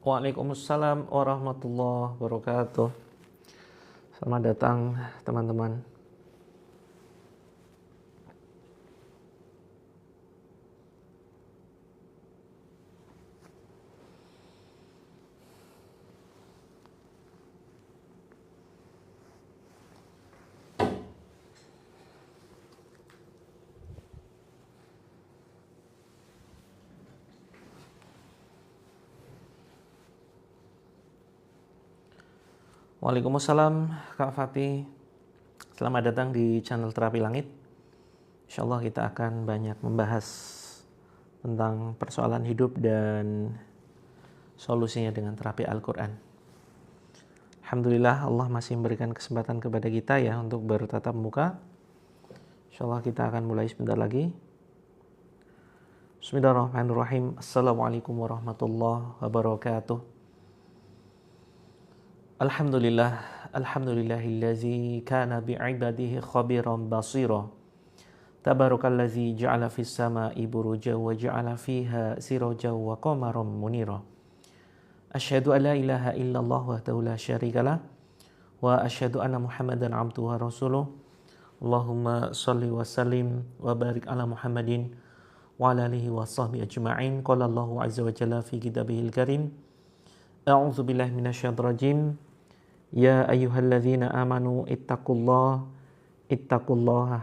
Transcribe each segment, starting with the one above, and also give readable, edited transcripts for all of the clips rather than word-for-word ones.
Waalaikumsalam warahmatullahi wabarakatuh. Selamat datang teman-teman. Waalaikumsalam Kak Fatih. Selamat datang di channel Terapi Langit. Insyaallah kita akan banyak membahas tentang persoalan hidup dan solusinya dengan terapi Al-Quran. Alhamdulillah Allah masih memberikan kesempatan kepada kita ya untuk bertatap muka. Insyaallah kita akan mulai sebentar lagi. Bismillahirrahmanirrahim. Assalamualaikum warahmatullahi wabarakatuh. Alhamdulillahillazi kana bi'ibadihi khabiran basira. Tabarakallazi ja'ala fis sama'i burujan wa ja'ala fiha sirajan wa qamaran munira. Asyhadu an la ilaha illallah wahdahu la syarikalah wa asyhadu anna Muhammadan abduhu wa rasuluh. Allahumma shalli wa sallim wa barik ala Muhammadin wa ala alihi wa sahbihi ajma'in. Qala Allahu azza wa jalla fi kitabihil karim. A'udzu billahi minasyaitonir rajim. Ya ayyuhalladzina amanu ittaqullaha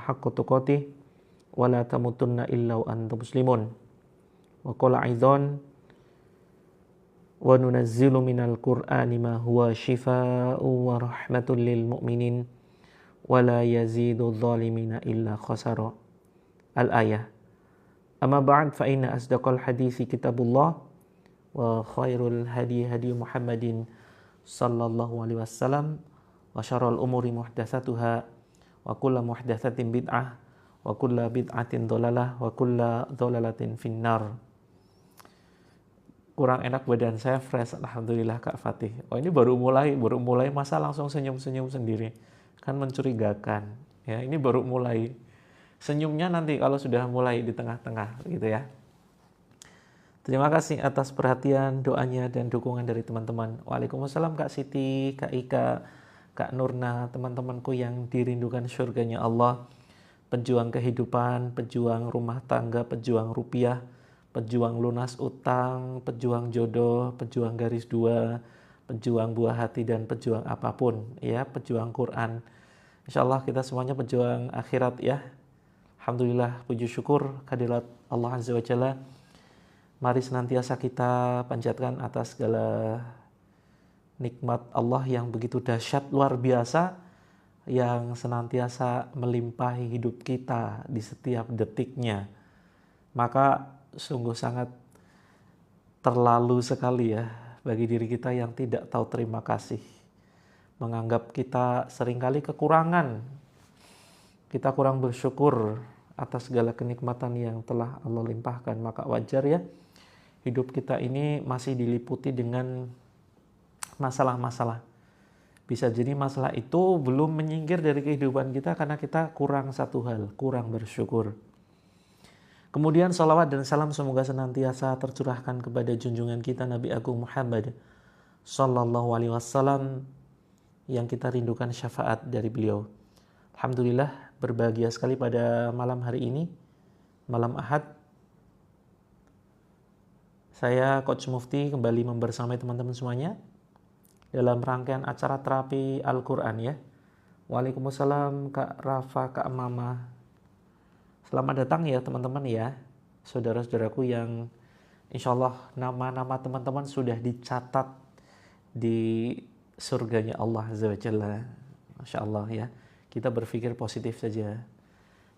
haqqa tuqatih wa la tamutunna illa wa antum muslimun. Wa qala aidan wa nunazzilu minal qur'ani ma huwa shifaa'un wa rahmatun lil mu'minin wa la yazidu adh-dhalimina illa khasara. Al-ayah. Amma ba'd fa inna asdaqal hadithi kitabullah wa khairul hadi Muhammadin sallallahu alaihi wasallam wa syarrul umuri muhdatsatuha wa kullu muhdatsatin bid'ah wa kullu bid'atin dhalalah wa kullu dhalalatin finnar. Kurang enak badan saya, fresh alhamdulillah Kak Fatih. Oh ini baru mulai masa langsung senyum-senyum sendiri. Kan mencurigakan. Ya, ini baru mulai. Senyumnya nanti kalau sudah mulai di tengah-tengah gitu ya. Terima kasih atas perhatian, doanya, dan dukungan dari teman-teman. Waalaikumsalam Kak Siti, Kak Ika, Kak Nurna, teman-temanku yang dirindukan surganya Allah. Pejuang kehidupan, pejuang rumah tangga, pejuang rupiah, pejuang lunas utang, pejuang jodoh, pejuang garis dua, pejuang buah hati, dan pejuang apapun. Ya, pejuang Quran. Insyaallah kita semuanya pejuang akhirat ya. Alhamdulillah, puji syukur kehadirat Allah Azza wa Jalla. Mari senantiasa kita panjatkan atas segala nikmat Allah yang begitu dahsyat, luar biasa, yang senantiasa melimpahi hidup kita di setiap detiknya. Maka sungguh sangat terlalu sekali ya bagi diri kita yang tidak tahu terima kasih. Menganggap kita seringkali kekurangan. Kita kurang bersyukur atas segala kenikmatan yang telah Allah limpahkan. Maka wajar ya, hidup kita ini masih diliputi dengan masalah-masalah. Bisa jadi masalah itu belum menyingkir dari kehidupan kita karena kita kurang satu hal, kurang bersyukur. Kemudian salawat dan salam semoga senantiasa tercurahkan kepada junjungan kita Nabi Agung Muhammad sallallahu alaihi wasallam yang kita rindukan syafaat dari beliau. Alhamdulillah berbahagia sekali pada malam hari ini, malam Ahad. Saya Coach Mufti kembali membersamai teman-teman semuanya dalam rangkaian acara terapi Al-Quran ya. Waalaikumsalam Kak Rafa, Kak Mama. Selamat datang ya teman-teman ya. Saudara-saudaraku yang insyaallah nama-nama teman-teman sudah dicatat di surganya Allah Azza wa Jalla. Masya Allah ya. Kita berpikir positif saja.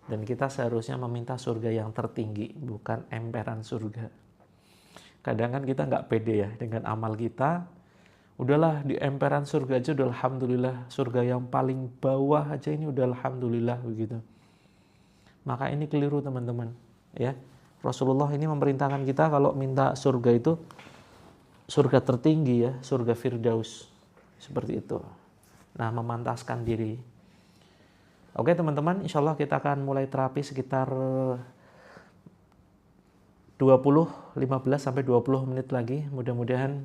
Dan kita seharusnya meminta surga yang tertinggi, bukan emperan surga. Kadang kan kita nggak pede ya dengan amal kita. Udahlah di emperan surga aja udah alhamdulillah. Surga yang paling bawah aja ini udah alhamdulillah begitu. Maka ini keliru teman-teman. Ya, Rasulullah ini memerintahkan kita kalau minta surga itu surga tertinggi ya, surga Firdaus. Seperti itu. Nah, memantaskan diri. Oke teman-teman, insya Allah kita akan mulai terapi sekitar 15 sampai 20 menit lagi. Mudah-mudahan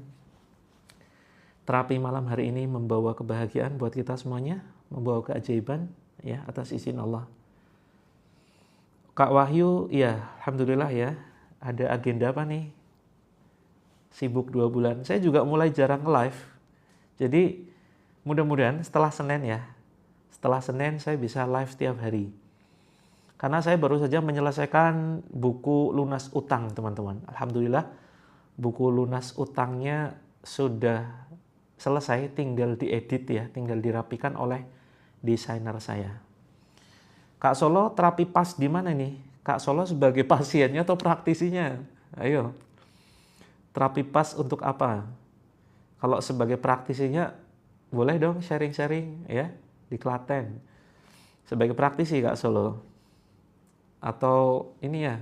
terapi malam hari ini membawa kebahagiaan buat kita semuanya, membawa keajaiban ya atas izin Allah. Kak Wahyu, ya alhamdulillah ya. Ada agenda apa nih? Sibuk 2 bulan. Saya juga mulai jarang live. Jadi mudah-mudahan setelah Senin ya. Setelah Senin saya bisa live setiap hari. Karena saya baru saja menyelesaikan buku lunas utang, teman-teman. Alhamdulillah buku lunas utangnya sudah selesai, tinggal diedit ya, tinggal dirapikan oleh desainer saya. Kak Solo terapi pas di mana nih? Kak Solo sebagai pasiennya atau praktisinya? Ayo. Terapi pas untuk apa? Kalau sebagai praktisinya boleh dong sharing-sharing ya di Klaten. Sebagai praktisi Kak Solo. Atau ini ya,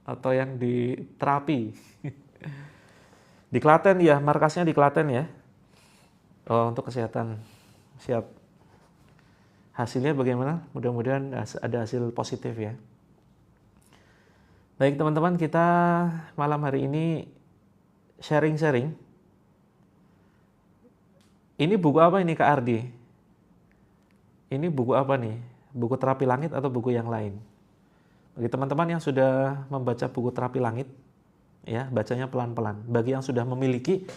atau yang di terapi. Di Klaten ya, markasnya di Klaten ya. Oh, untuk kesehatan. Siap. Hasilnya bagaimana? Mudah-mudahan ada hasil positif ya. Baik teman-teman, kita malam hari ini sharing-sharing. Ini buku apa ini Kak Ardi? Ini buku apa nih? Buku Terapi Langit atau buku yang lain? Bagi teman-teman yang sudah membaca buku Terapi Langit, ya bacanya pelan-pelan. Bagi yang sudah memiliki,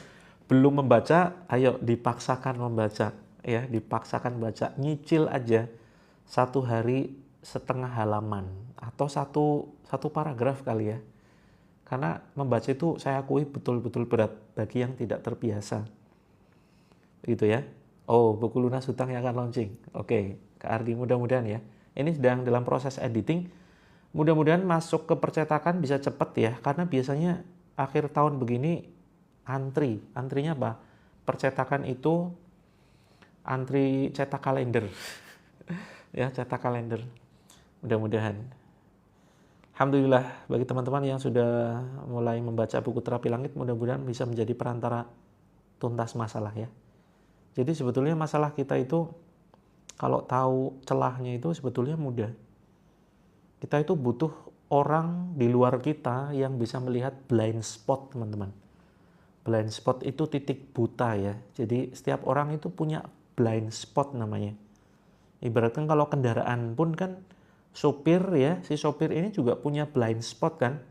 belum membaca, ayo dipaksakan membaca. Ya, dipaksakan baca, nyicil aja 1 hari setengah halaman atau satu paragraf kali ya. Karena membaca itu saya akui betul-betul berat bagi yang tidak terbiasa. Begitu ya. Oh, buku lunas hutang yang akan launching. Oke, Kak Ardi, mudah-mudahan ya. Ini sedang dalam proses editing. Mudah-mudahan masuk ke percetakan bisa cepat ya. Karena biasanya akhir tahun begini antrinya apa? Percetakan itu antri cetak kalender. Ya, cetak kalender. Mudah-mudahan. Alhamdulillah bagi teman-teman yang sudah mulai membaca buku Terapi Langit, mudah-mudahan bisa menjadi perantara tuntas masalah ya. Jadi sebetulnya masalah kita itu kalau tahu celahnya itu sebetulnya mudah. Kita itu butuh orang di luar kita yang bisa melihat blind spot, teman-teman. Blind spot itu titik buta ya. Jadi setiap orang itu punya blind spot namanya. Ibaratkan kalau kendaraan pun kan sopir ya, si sopir ini juga punya blind spot kan.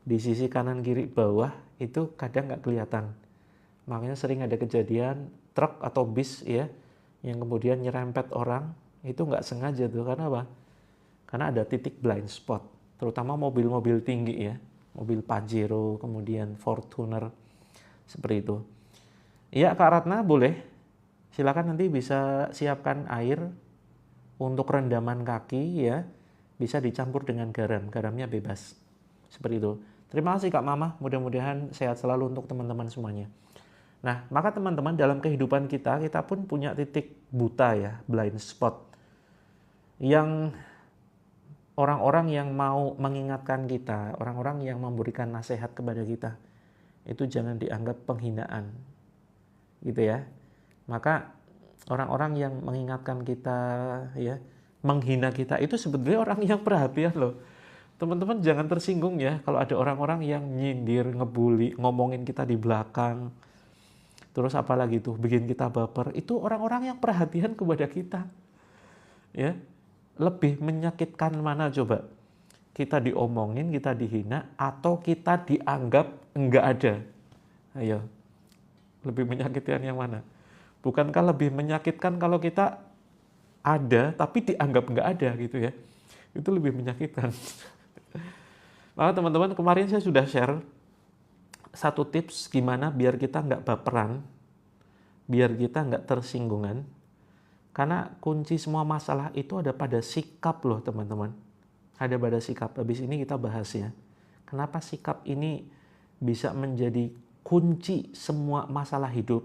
Di sisi kanan kiri bawah itu kadang nggak kelihatan. Makanya sering ada kejadian truk atau bis ya yang kemudian nyerempet orang, itu nggak sengaja tuh. Karena apa? Karena ada titik blind spot. Terutama mobil-mobil tinggi ya. Mobil Pajero, kemudian Fortuner. Seperti itu. Iya Kak Ratna boleh. Silakan nanti bisa siapkan air untuk rendaman kaki ya. Bisa dicampur dengan garam. Garamnya bebas. Seperti itu. Terima kasih Kak Mama. Mudah-mudahan sehat selalu untuk teman-teman semuanya. Nah, maka teman-teman dalam kehidupan kita pun punya titik buta ya, blind spot. Yang orang-orang yang mau mengingatkan kita, orang-orang yang memberikan nasihat kepada kita, itu jangan dianggap penghinaan. Gitu ya. Maka orang-orang yang mengingatkan kita ya, menghina kita itu sebetulnya orang yang perhatian loh. Teman-teman jangan tersinggung ya kalau ada orang-orang yang nyindir, ngebully, ngomongin kita di belakang. Terus apalagi tuh bikin kita baper, itu orang-orang yang perhatian kepada kita. Ya. Lebih menyakitkan mana coba? Kita diomongin, kita dihina atau kita dianggap enggak ada? Ayo. Lebih menyakitkan yang mana? Bukankah lebih menyakitkan kalau kita ada tapi dianggap nggak ada gitu ya? Itu lebih menyakitkan. Maka teman-teman kemarin saya sudah share 1 tips gimana biar kita nggak baperan, biar kita nggak tersinggungan. Karena kunci semua masalah itu ada pada sikap loh teman-teman. Ada pada sikap. Habis ini kita bahas ya. Kenapa sikap ini bisa menjadi kunci semua masalah hidup?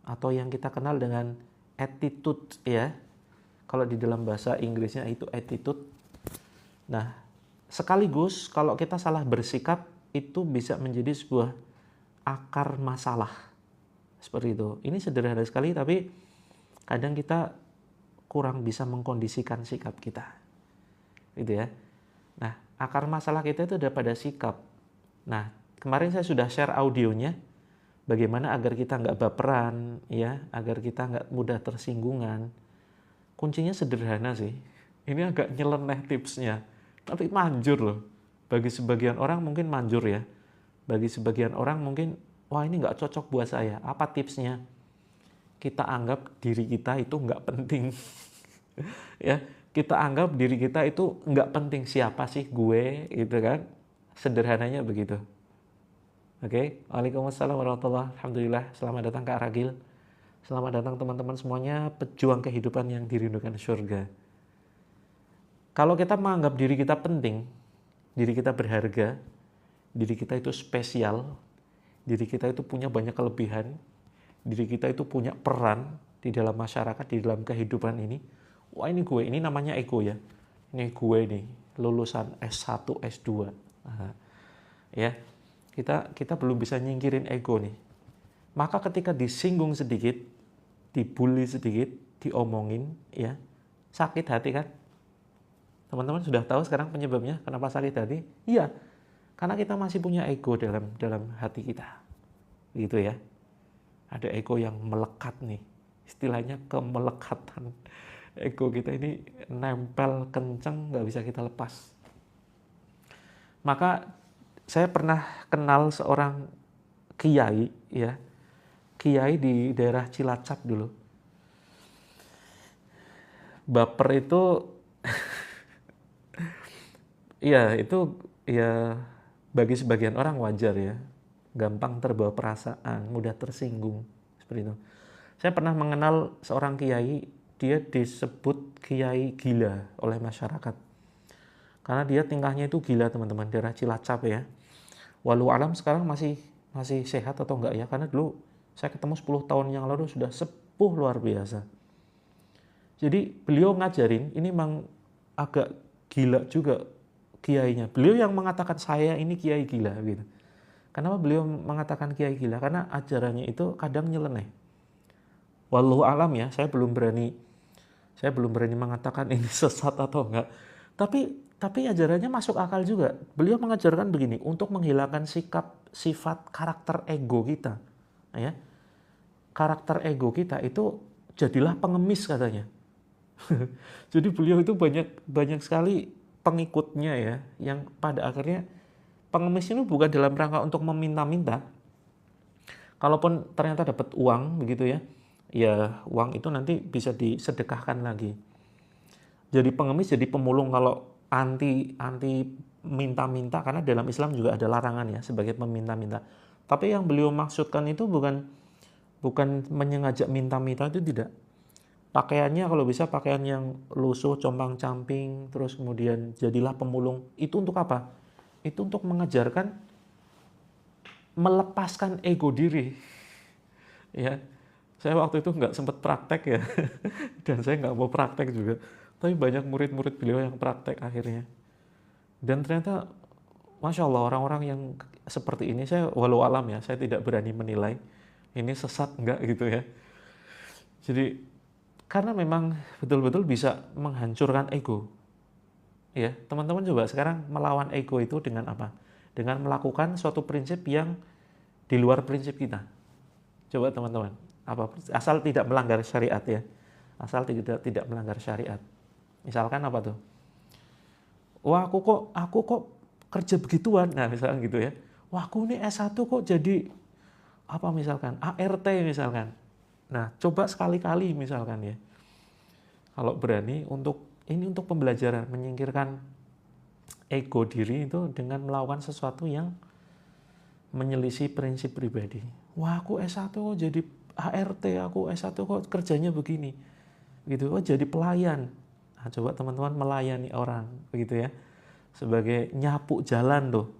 Atau yang kita kenal dengan attitude ya. Kalau di dalam bahasa Inggrisnya itu attitude. Nah, sekaligus kalau kita salah bersikap itu bisa menjadi sebuah akar masalah. Seperti itu. Ini sederhana sekali tapi kadang kita kurang bisa mengkondisikan sikap kita. Gitu ya. Nah, akar masalah kita itu ada pada sikap. Nah, kemarin saya sudah share audionya. bagaimana agar kita nggak baperan, ya, agar kita nggak mudah tersinggungan. Kuncinya sederhana sih. Ini agak nyeleneh tipsnya, tapi manjur loh. Bagi sebagian orang mungkin manjur ya. Bagi sebagian orang mungkin, wah ini nggak cocok buat saya. Apa tipsnya? Kita anggap diri kita itu nggak penting. Ya, kita anggap diri kita itu nggak penting. Siapa sih gue, gitu kan? Sederhananya begitu. Oke, Waalaikumsalam warahmatullahi wabarakatuh. Alhamdulillah, selamat datang Kak Ragil. Selamat datang teman-teman semuanya, pejuang kehidupan yang dirindukan surga. Kalau kita menganggap diri kita penting, diri kita berharga, diri kita itu spesial, diri kita itu punya banyak kelebihan, diri kita itu punya peran di dalam masyarakat, di dalam kehidupan ini. Wah ini gue, ini namanya ego ya. Ini gue nih, lulusan S1, S2. Nah, ya, kita belum bisa nyingkirin ego nih. Maka ketika disinggung sedikit, dibully sedikit, diomongin, ya, sakit hati kan? Teman-teman sudah tahu sekarang penyebabnya kenapa sakit hati? Iya, karena kita masih punya ego dalam hati kita, gitu ya. Ada ego yang melekat nih, istilahnya kemelekatan. Ego kita ini nempel kenceng, nggak bisa kita lepas. Maka saya pernah kenal seorang kiai, ya, kiai di daerah Cilacap dulu. Baper itu, ya itu ya bagi sebagian orang wajar ya, gampang terbawa perasaan, mudah tersinggung seperti itu. Saya pernah mengenal seorang kiai, dia disebut kiai gila oleh masyarakat. Karena dia tingkahnya itu gila teman-teman, daerah Cilacap ya. Walau alam sekarang masih sehat atau enggak ya, karena dulu saya ketemu 10 tahun yang lalu sudah sepuh luar biasa. Jadi beliau ngajarin, ini memang agak gila juga kiainya. Beliau yang mengatakan saya ini kiai gila gitu. Kenapa beliau mengatakan kiai gila? Karena ajarannya itu kadang nyeleneh. Wallahu alam ya, saya belum berani mengatakan ini sesat atau enggak. Tapi ajarannya masuk akal juga. Beliau mengajarkan begini, untuk menghilangkan sifat karakter ego kita, ya. Karakter ego kita itu jadilah pengemis katanya. Jadi beliau itu banyak sekali pengikutnya ya, yang pada akhirnya pengemis itu bukan dalam rangka untuk meminta-minta. Kalaupun ternyata dapat uang begitu ya, ya uang itu nanti bisa disedekahkan lagi. Jadi pengemis, jadi pemulung kalau anti minta-minta, karena dalam Islam juga ada larangan ya sebagai peminta-minta. Tapi yang beliau maksudkan itu bukan menyengaja minta-minta, itu tidak. Pakaiannya kalau bisa pakaian yang lusuh, compang-camping, terus kemudian jadilah pemulung. Itu untuk apa? Itu untuk mengajarkan melepaskan ego diri. Ya, saya waktu itu nggak sempat praktek ya, dan saya nggak mau praktek juga. Tapi banyak murid-murid beliau yang praktek akhirnya. Dan ternyata, Masya Allah, orang-orang yang seperti ini, saya walau alam ya, saya tidak berani menilai ini sesat enggak gitu ya. Jadi, karena memang betul-betul bisa menghancurkan ego. Ya, teman-teman coba sekarang melawan ego itu dengan apa? Dengan melakukan suatu prinsip yang di luar prinsip kita. Coba teman-teman, apa? Asal tidak melanggar syariat ya. Asal tidak melanggar syariat. Misalkan apa tuh? Wah, aku kok kerja begituan. Nah, misalkan gitu ya. Wah, aku ini S1 kok jadi apa misalkan? ART misalkan. Nah, coba sekali-kali misalkan ya. Kalau berani untuk pembelajaran, menyingkirkan ego diri itu dengan melakukan sesuatu yang menyelisih prinsip pribadi. Wah, aku S1 kok jadi ART, aku S1 kok kerjanya begini. Gitu, oh jadi pelayan. Nah, coba teman-teman melayani orang, begitu ya. Sebagai nyapu jalan tuh.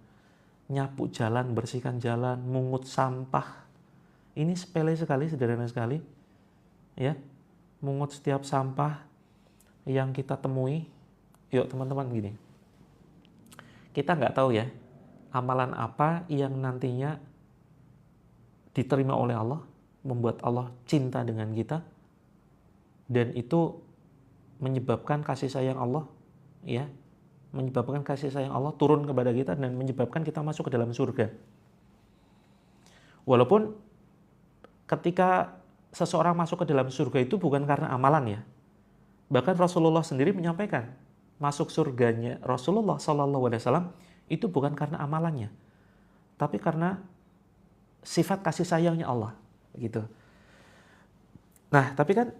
Nyapu jalan, bersihkan jalan, mungut sampah. Ini sepele sekali, sederhana sekali. Ya. Mungut setiap sampah yang kita temui. Yuk teman-teman gini. Kita nggak tahu ya, amalan apa yang nantinya diterima oleh Allah, membuat Allah cinta dengan kita, dan itu menyebabkan kasih sayang Allah, ya, menyebabkan kasih sayang Allah turun kepada kita dan menyebabkan kita masuk ke dalam surga. Walaupun ketika seseorang masuk ke dalam surga itu bukan karena amalan ya. Bahkan Rasulullah sendiri menyampaikan, masuk surganya Rasulullah SAW itu bukan karena amalannya, tapi karena sifat kasih sayangnya Allah, gitu. Nah, tapi kan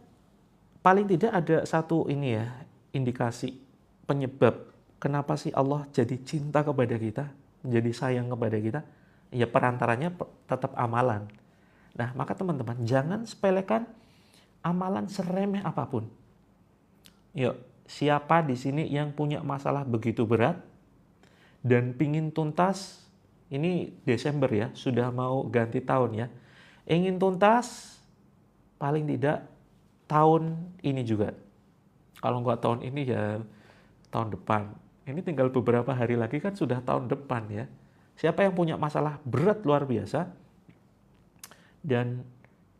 paling tidak ada satu ini ya, indikasi penyebab kenapa sih Allah jadi cinta kepada kita, menjadi sayang kepada kita, ya perantaranya tetap amalan. Nah, maka teman-teman jangan sepelekan amalan seremeh apapun. Yuk, siapa di sini yang punya masalah begitu berat dan pingin tuntas? Ini Desember ya, sudah mau ganti tahun ya. Ingin tuntas, paling tidak tahun ini juga. Kalau nggak tahun ini ya tahun depan. Ini tinggal beberapa hari lagi kan sudah tahun depan ya. Siapa yang punya masalah berat luar biasa dan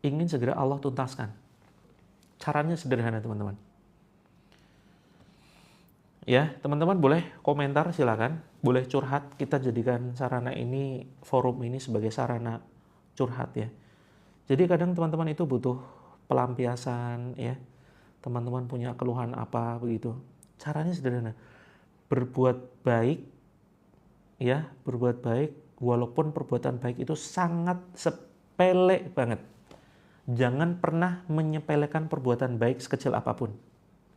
ingin segera Allah tuntaskan. Caranya sederhana teman-teman. Ya, teman-teman boleh komentar silakan, boleh curhat, kita jadikan sarana ini, forum ini sebagai sarana curhat ya. Jadi kadang teman-teman itu butuh pelampiasan ya. Teman-teman punya keluhan apa begitu. Caranya sederhana. Berbuat baik ya, berbuat baik walaupun perbuatan baik itu sangat sepele banget. Jangan pernah menyepelekan perbuatan baik sekecil apapun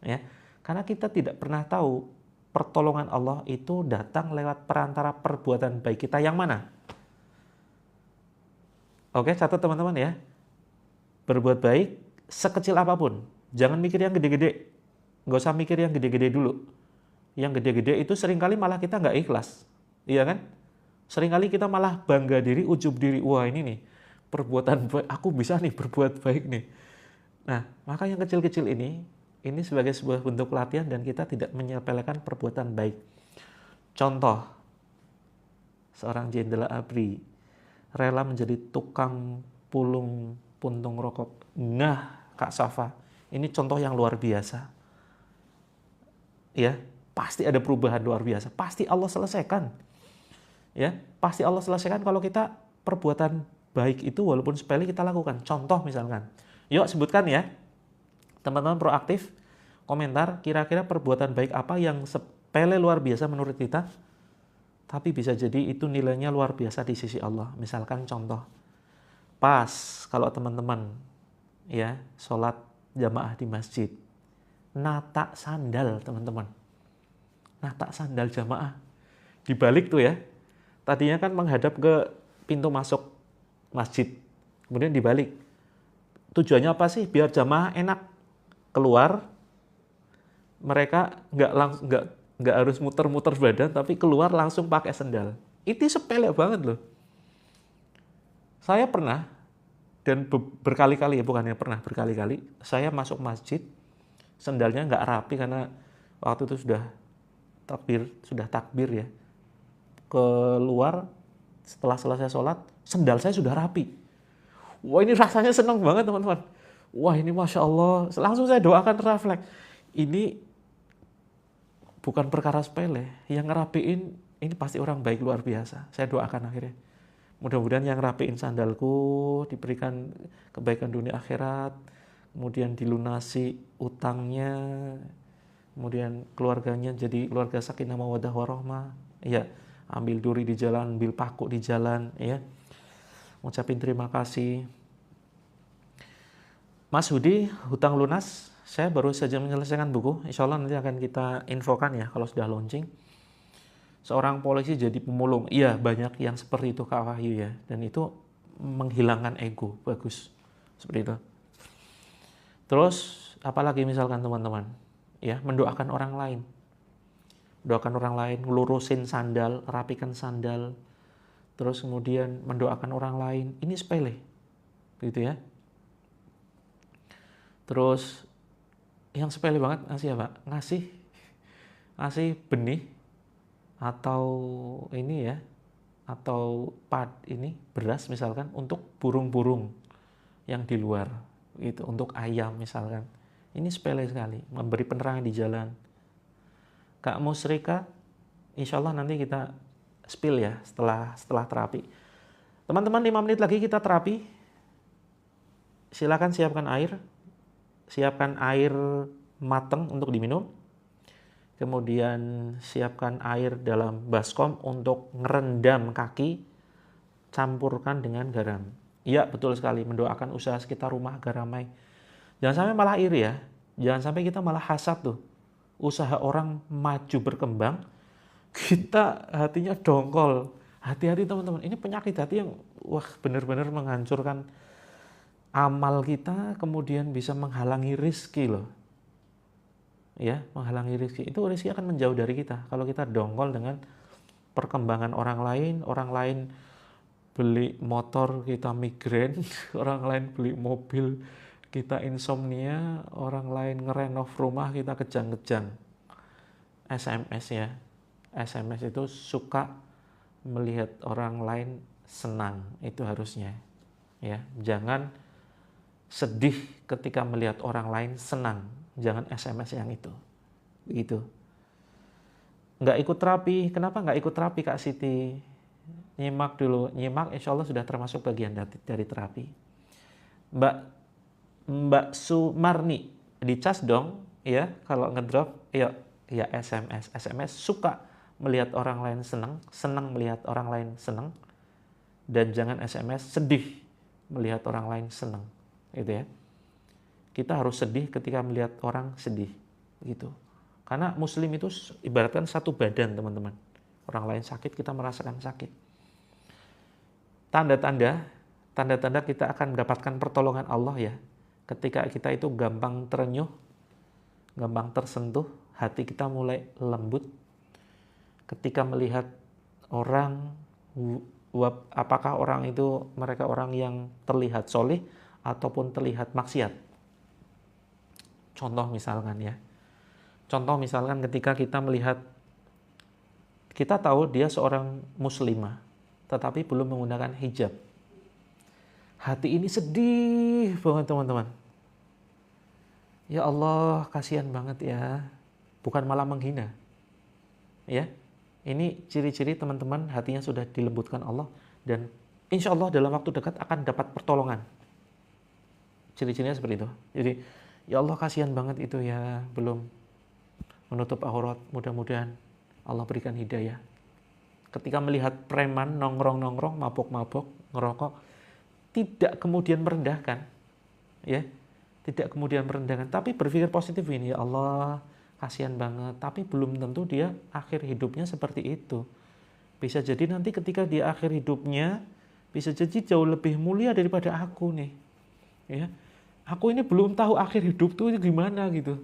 ya. Karena kita tidak pernah tahu pertolongan Allah itu datang lewat perantara perbuatan baik kita yang mana. Oke, catat teman-teman ya. Berbuat baik sekecil apapun. Jangan mikir yang gede-gede. Nggak usah mikir yang gede-gede dulu. Yang gede-gede itu seringkali malah kita nggak ikhlas. Iya kan? Seringkali kita malah bangga diri, ujub diri. Wah ini nih, perbuatan baik, aku bisa nih berbuat baik nih. Nah, maka yang kecil-kecil ini sebagai sebuah bentuk pelatihan dan kita tidak menyepelekan perbuatan baik. Contoh, seorang Jenderal ABRI rela menjadi tukang pulung puntung rokok. Nah, Kak Safa, ini contoh yang luar biasa. Ya, pasti ada perubahan luar biasa. Pasti Allah selesaikan. Ya, pasti Allah selesaikan kalau kita perbuatan baik itu walaupun sepele kita lakukan. Contoh misalkan, yuk sebutkan ya. Teman-teman proaktif, komentar kira-kira perbuatan baik apa yang sepele luar biasa menurut kita, tapi bisa jadi itu nilainya luar biasa di sisi Allah. Misalkan contoh, pas kalau teman-teman ya sholat jamaah di masjid, nata sandal teman-teman, nata sandal jamaah, dibalik tuh ya, tadinya kan menghadap ke pintu masuk masjid, kemudian dibalik. Tujuannya apa sih? Biar jamaah enak keluar, mereka nggak harus muter-muter badan, tapi keluar langsung pakai sendal. Itu sepele banget loh. Saya pernah dan berkali-kali ya, bukannya pernah, berkali-kali saya masuk masjid, sendalnya nggak rapi karena waktu itu sudah takbir ya. Keluar setelah selesai sholat, sendal saya sudah rapi. Wah ini rasanya seneng banget teman-teman. Wah ini Masya Allah, langsung saya doakan refleks. Ini bukan perkara sepele, yang ngerapiin ini pasti orang baik luar biasa. Saya doakan akhirnya. Mudah-mudahan yang rapiin sandalku diberikan kebaikan dunia akhirat, kemudian dilunasi utangnya, kemudian keluarganya jadi keluarga sakinah mawaddah warahmah. Ya, ambil duri di jalan, ambil paku di jalan, ya. Ngucapin terima kasih. Mas Hudi, hutang lunas, saya baru saja menyelesaikan buku. Insya Allah nanti akan kita infokan ya kalau sudah launching. Seorang polisi jadi pemulung. Iya, banyak yang seperti itu Kak Wahyu ya. Dan itu menghilangkan ego. Bagus. Seperti itu. Terus, apalagi misalkan teman-teman, ya, mendoakan orang lain. Mendoakan orang lain, ngelurusin sandal, rapikan sandal. Terus kemudian mendoakan orang lain. Ini sepele. Gitu ya. Terus yang sepele banget ngasih apa? Ngasih benih atau ini ya, atau beras misalkan untuk burung-burung yang di luar gitu, untuk ayam misalkan. Ini sepele sekali, memberi penerangan di jalan. Kak Musrika, insya Allah nanti kita spill ya setelah terapi. Teman-teman 5 menit lagi kita terapi. silakan siapkan air mateng untuk diminum. Kemudian siapkan air dalam baskom untuk ngerendam kaki, campurkan dengan garam. Iya, betul sekali, mendoakan usaha sekitar rumah agar ramai. Jangan sampai malah iri ya, jangan sampai kita malah hasad tuh. Usaha orang maju berkembang, kita hatinya dongkol. Hati-hati teman-teman, ini penyakit hati yang benar-benar menghancurkan amal kita, kemudian bisa menghalangi rizki loh. Ya, menghalangi rizki. Itu rizki akan menjauh dari kita. Kalau kita dongkol dengan perkembangan orang lain beli motor kita migrain, orang lain beli mobil kita insomnia, orang lain ngerenov rumah kita kejang-kejang. SMS ya. SMS itu suka melihat orang lain senang, itu harusnya. Ya, jangan sedih ketika melihat orang lain senang. Jangan SMS yang itu. Begitu. Nggak ikut terapi. Kenapa nggak ikut terapi Kak Siti? Nyimak dulu. Nyimak insya Allah sudah termasuk bagian dari terapi. Mbak Sumarni, dicas dong ya kalau ngedrop. Ya SMS. SMS suka melihat orang lain senang melihat orang lain senang. Dan jangan SMS sedih melihat orang lain senang. Gitu ya. Kita harus sedih ketika melihat orang sedih, gitu. Karena muslim itu ibaratkan satu badan, teman-teman. Orang lain sakit, kita merasakan sakit. Tanda-tanda kita akan mendapatkan pertolongan Allah ya. Ketika kita itu gampang terenyuh, gampang tersentuh, hati kita mulai lembut. Ketika melihat orang, apakah orang itu mereka orang yang terlihat solih ataupun terlihat maksiat. Contoh misalkan ketika kita melihat, kita tahu dia seorang muslimah, tetapi belum menggunakan hijab. Hati ini sedih banget teman-teman. Ya Allah, kasihan banget ya. Bukan malah menghina. Ya, ini ciri-ciri teman-teman hatinya sudah dilembutkan Allah. Dan insya Allah dalam waktu dekat akan dapat pertolongan. Ciri-cirinya seperti itu. Jadi, ya Allah kasihan banget itu ya, belum menutup aurat, mudah-mudahan Allah berikan hidayah. Ketika melihat preman nongkrong-nongkrong, mabok-mabok, ngerokok, tidak kemudian merendahkan, ya, tidak kemudian merendahkan, tapi berpikir positif ini, ya Allah kasihan banget, tapi belum tentu dia akhir hidupnya seperti itu. Bisa jadi nanti ketika dia akhir hidupnya, bisa jadi jauh lebih mulia daripada aku nih, ya. Aku ini belum tahu akhir hidup tuh gimana gitu.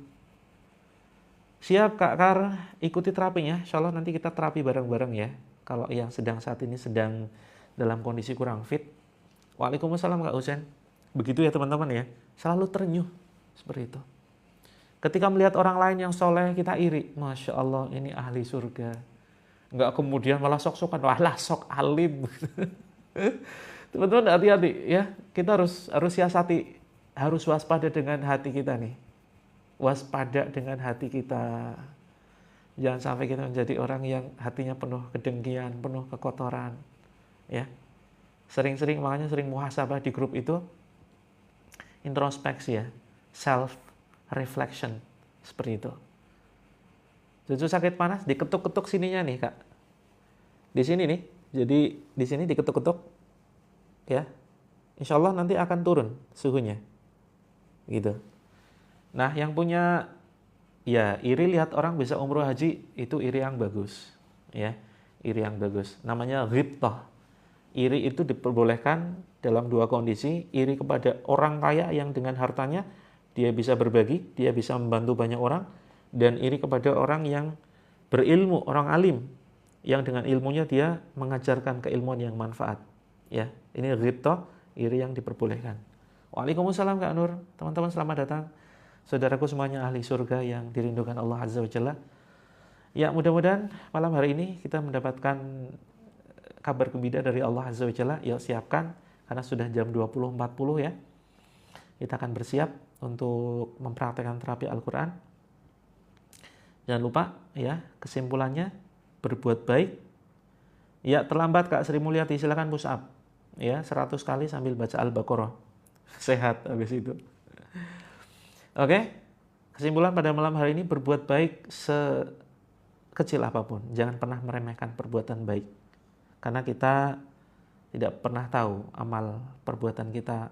Siap Kak Kar, ikuti terapinya. Insya Allah nanti kita terapi bareng-bareng ya. Kalau yang saat ini sedang dalam kondisi kurang fit. Waalaikumsalam Kak Husen. Begitu ya teman-teman ya. Selalu terenyuh seperti itu. Ketika melihat orang lain yang soleh, kita iri. Masya Allah, ini ahli surga. Nggak kemudian malah sok-sokan. Walah sok alim. Teman-teman hati-hati ya. Kita harus siasati. Harus waspada dengan hati kita nih. Waspada dengan hati kita. Jangan sampai kita menjadi orang yang hatinya penuh kedengkian, penuh kekotoran. Ya. Sering-sering, makanya sering muhasabah di grup itu. Introspeksi ya. Self reflection. Seperti itu. Cucu sakit panas, diketuk-ketuk sininya nih Kak. Di sini nih. Jadi di sini diketuk-ketuk. Ya. Insya Allah nanti akan turun suhunya. Gitu. Nah, yang punya ya iri lihat orang bisa umroh haji, itu iri yang bagus, ya, iri yang bagus. Namanya ghibtah. Iri itu diperbolehkan dalam dua kondisi: iri kepada orang kaya yang dengan hartanya dia bisa berbagi, dia bisa membantu banyak orang, dan iri kepada orang yang berilmu, orang alim yang dengan ilmunya dia mengajarkan keilmuan yang manfaat. Ya, ini ghibtah, iri yang diperbolehkan. Waalaikumsalam Kak Nur. Teman-teman selamat datang. Saudaraku semuanya ahli surga yang dirindukan Allah Azza wa Jalla. Ya, mudah-mudahan malam hari ini kita mendapatkan kabar gembira dari Allah Azza wa Jalla. Yuk siapkan karena sudah jam 20.40 ya. Kita akan bersiap untuk mempraktekkan terapi Al-Qur'an. Jangan lupa ya, kesimpulannya berbuat baik. Ya, terlambat Kak Sri Mulyati, silakan push up. Ya, 100 kali sambil baca Al-Baqarah. sehat habis itu. Oke, kesimpulan pada malam hari ini, berbuat baik sekecil apapun. Jangan pernah meremehkan perbuatan baik. Karena kita tidak pernah tahu amal perbuatan kita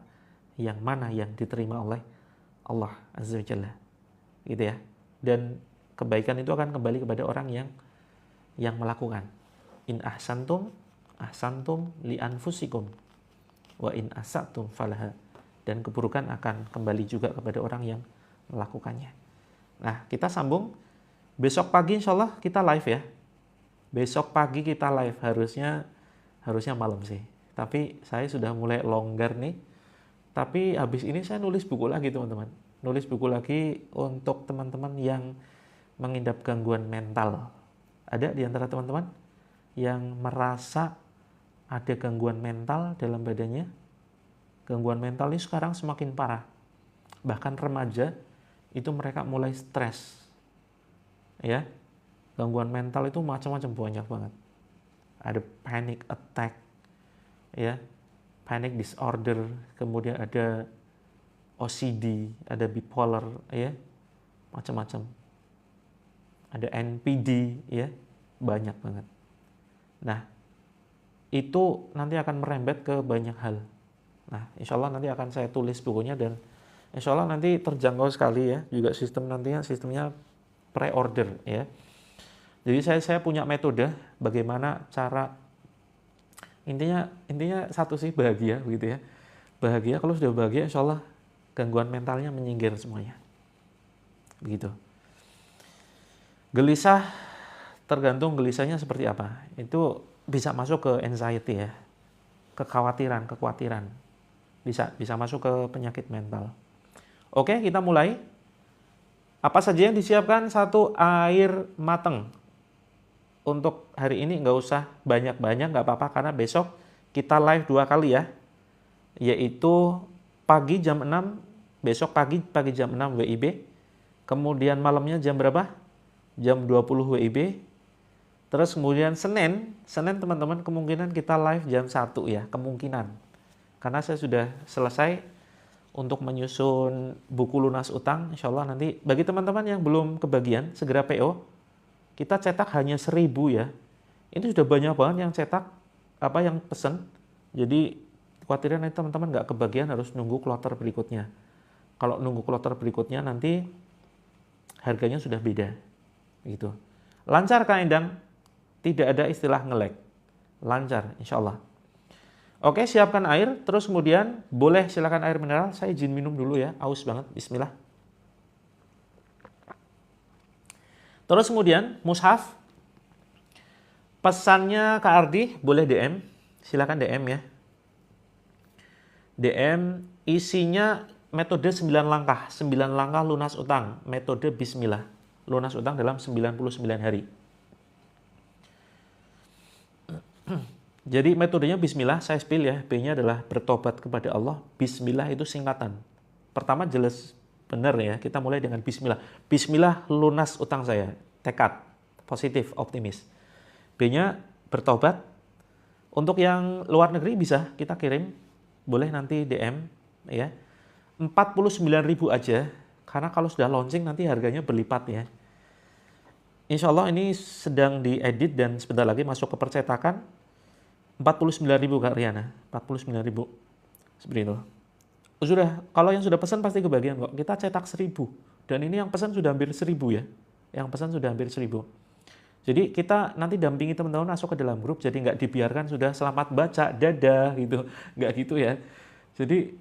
yang mana yang diterima oleh Allah Azza wa Jalla. Gitu ya. Dan kebaikan itu akan kembali kepada orang yang melakukan. In ahsantum li anfusikum wa in asatum falaha. Dan keburukan akan kembali juga kepada orang yang melakukannya. Nah, kita sambung besok pagi, insya Allah kita live ya. Besok pagi kita live, harusnya malam sih. Tapi saya sudah mulai longgar nih. Tapi habis ini saya nulis buku lagi teman-teman. Nulis buku lagi untuk teman-teman yang mengidap gangguan mental. Ada di antara teman-teman yang merasa ada gangguan mental dalam badannya? Gangguan mental ini sekarang semakin parah. Bahkan remaja itu mereka mulai stres. Ya. Gangguan mental itu macam-macam, banyak banget. Ada panic attack, ya. Panic disorder, kemudian ada OCD, ada bipolar, ya. Macam-macam. Ada NPD, ya. Banyak banget. Nah, itu nanti akan merembet ke banyak hal. Nah, insya Allah nanti akan saya tulis bukunya dan insya Allah nanti terjangkau sekali ya. Juga sistemnya pre-order ya. Jadi saya punya metode bagaimana cara, intinya satu sih, bahagia begitu ya. Bahagia, kalau sudah bahagia insya Allah gangguan mentalnya menyingkir semuanya. Begitu. Gelisah, tergantung gelisahnya seperti apa. Itu bisa masuk ke anxiety ya. Kekhawatiran. Bisa masuk ke penyakit mental. Oke, kita mulai. Apa saja yang disiapkan? 1, air mateng. Untuk hari ini nggak usah banyak-banyak, nggak apa-apa, karena besok kita live 2 kali ya. Yaitu pagi jam 6, besok pagi jam 6 WIB. Kemudian malamnya jam berapa? Jam 20 WIB. Terus kemudian Senin teman-teman kemungkinan kita live jam 1 ya, kemungkinan. Karena saya sudah selesai untuk menyusun buku lunas utang, insya Allah nanti bagi teman-teman yang belum kebagian, segera PO. Kita cetak hanya 1000 ya. Ini sudah banyak banget yang cetak, yang pesen. Jadi khawatirnya nanti teman-teman nggak kebagian, harus nunggu kloter berikutnya. Kalau nunggu kloter berikutnya nanti harganya sudah beda. Gitu. Lancar Kak Endang, tidak ada istilah nge-lag. Lancar insya Allah. Oke, siapkan air, terus kemudian boleh silakan air mineral. Saya izin minum dulu ya, aus banget. Bismillah. Terus kemudian mushaf. Pesannya Kak Ardi boleh DM, silakan DM ya. DM isinya metode 9 langkah, 9 langkah lunas utang, metode bismillah. Lunas utang dalam 99 hari. Jadi metodenya bismillah, saya spill ya. B-nya adalah bertobat kepada Allah. Bismillah itu singkatan. Pertama jelas benar ya, kita mulai dengan bismillah. Bismillah lunas utang saya. Tekad, positif, optimis. B-nya bertobat. Untuk yang luar negeri bisa kita kirim, boleh nanti DM ya. 49.000 aja, karena kalau sudah launching nanti harganya berlipat ya. Insya Allah ini sedang diedit dan sebentar lagi masuk ke percetakan. 49.000 Kak Riana, 49.000. Seperti itu. Kalau yang sudah pesan pasti kebagian kok. Kita cetak 1000. Dan ini yang pesan sudah hampir 1000 ya. Yang pesan sudah hampir 1000. Jadi kita nanti dampingi teman-teman masuk ke dalam grup, jadi nggak dibiarkan sudah selamat baca, dadah gitu. Nggak gitu ya. Jadi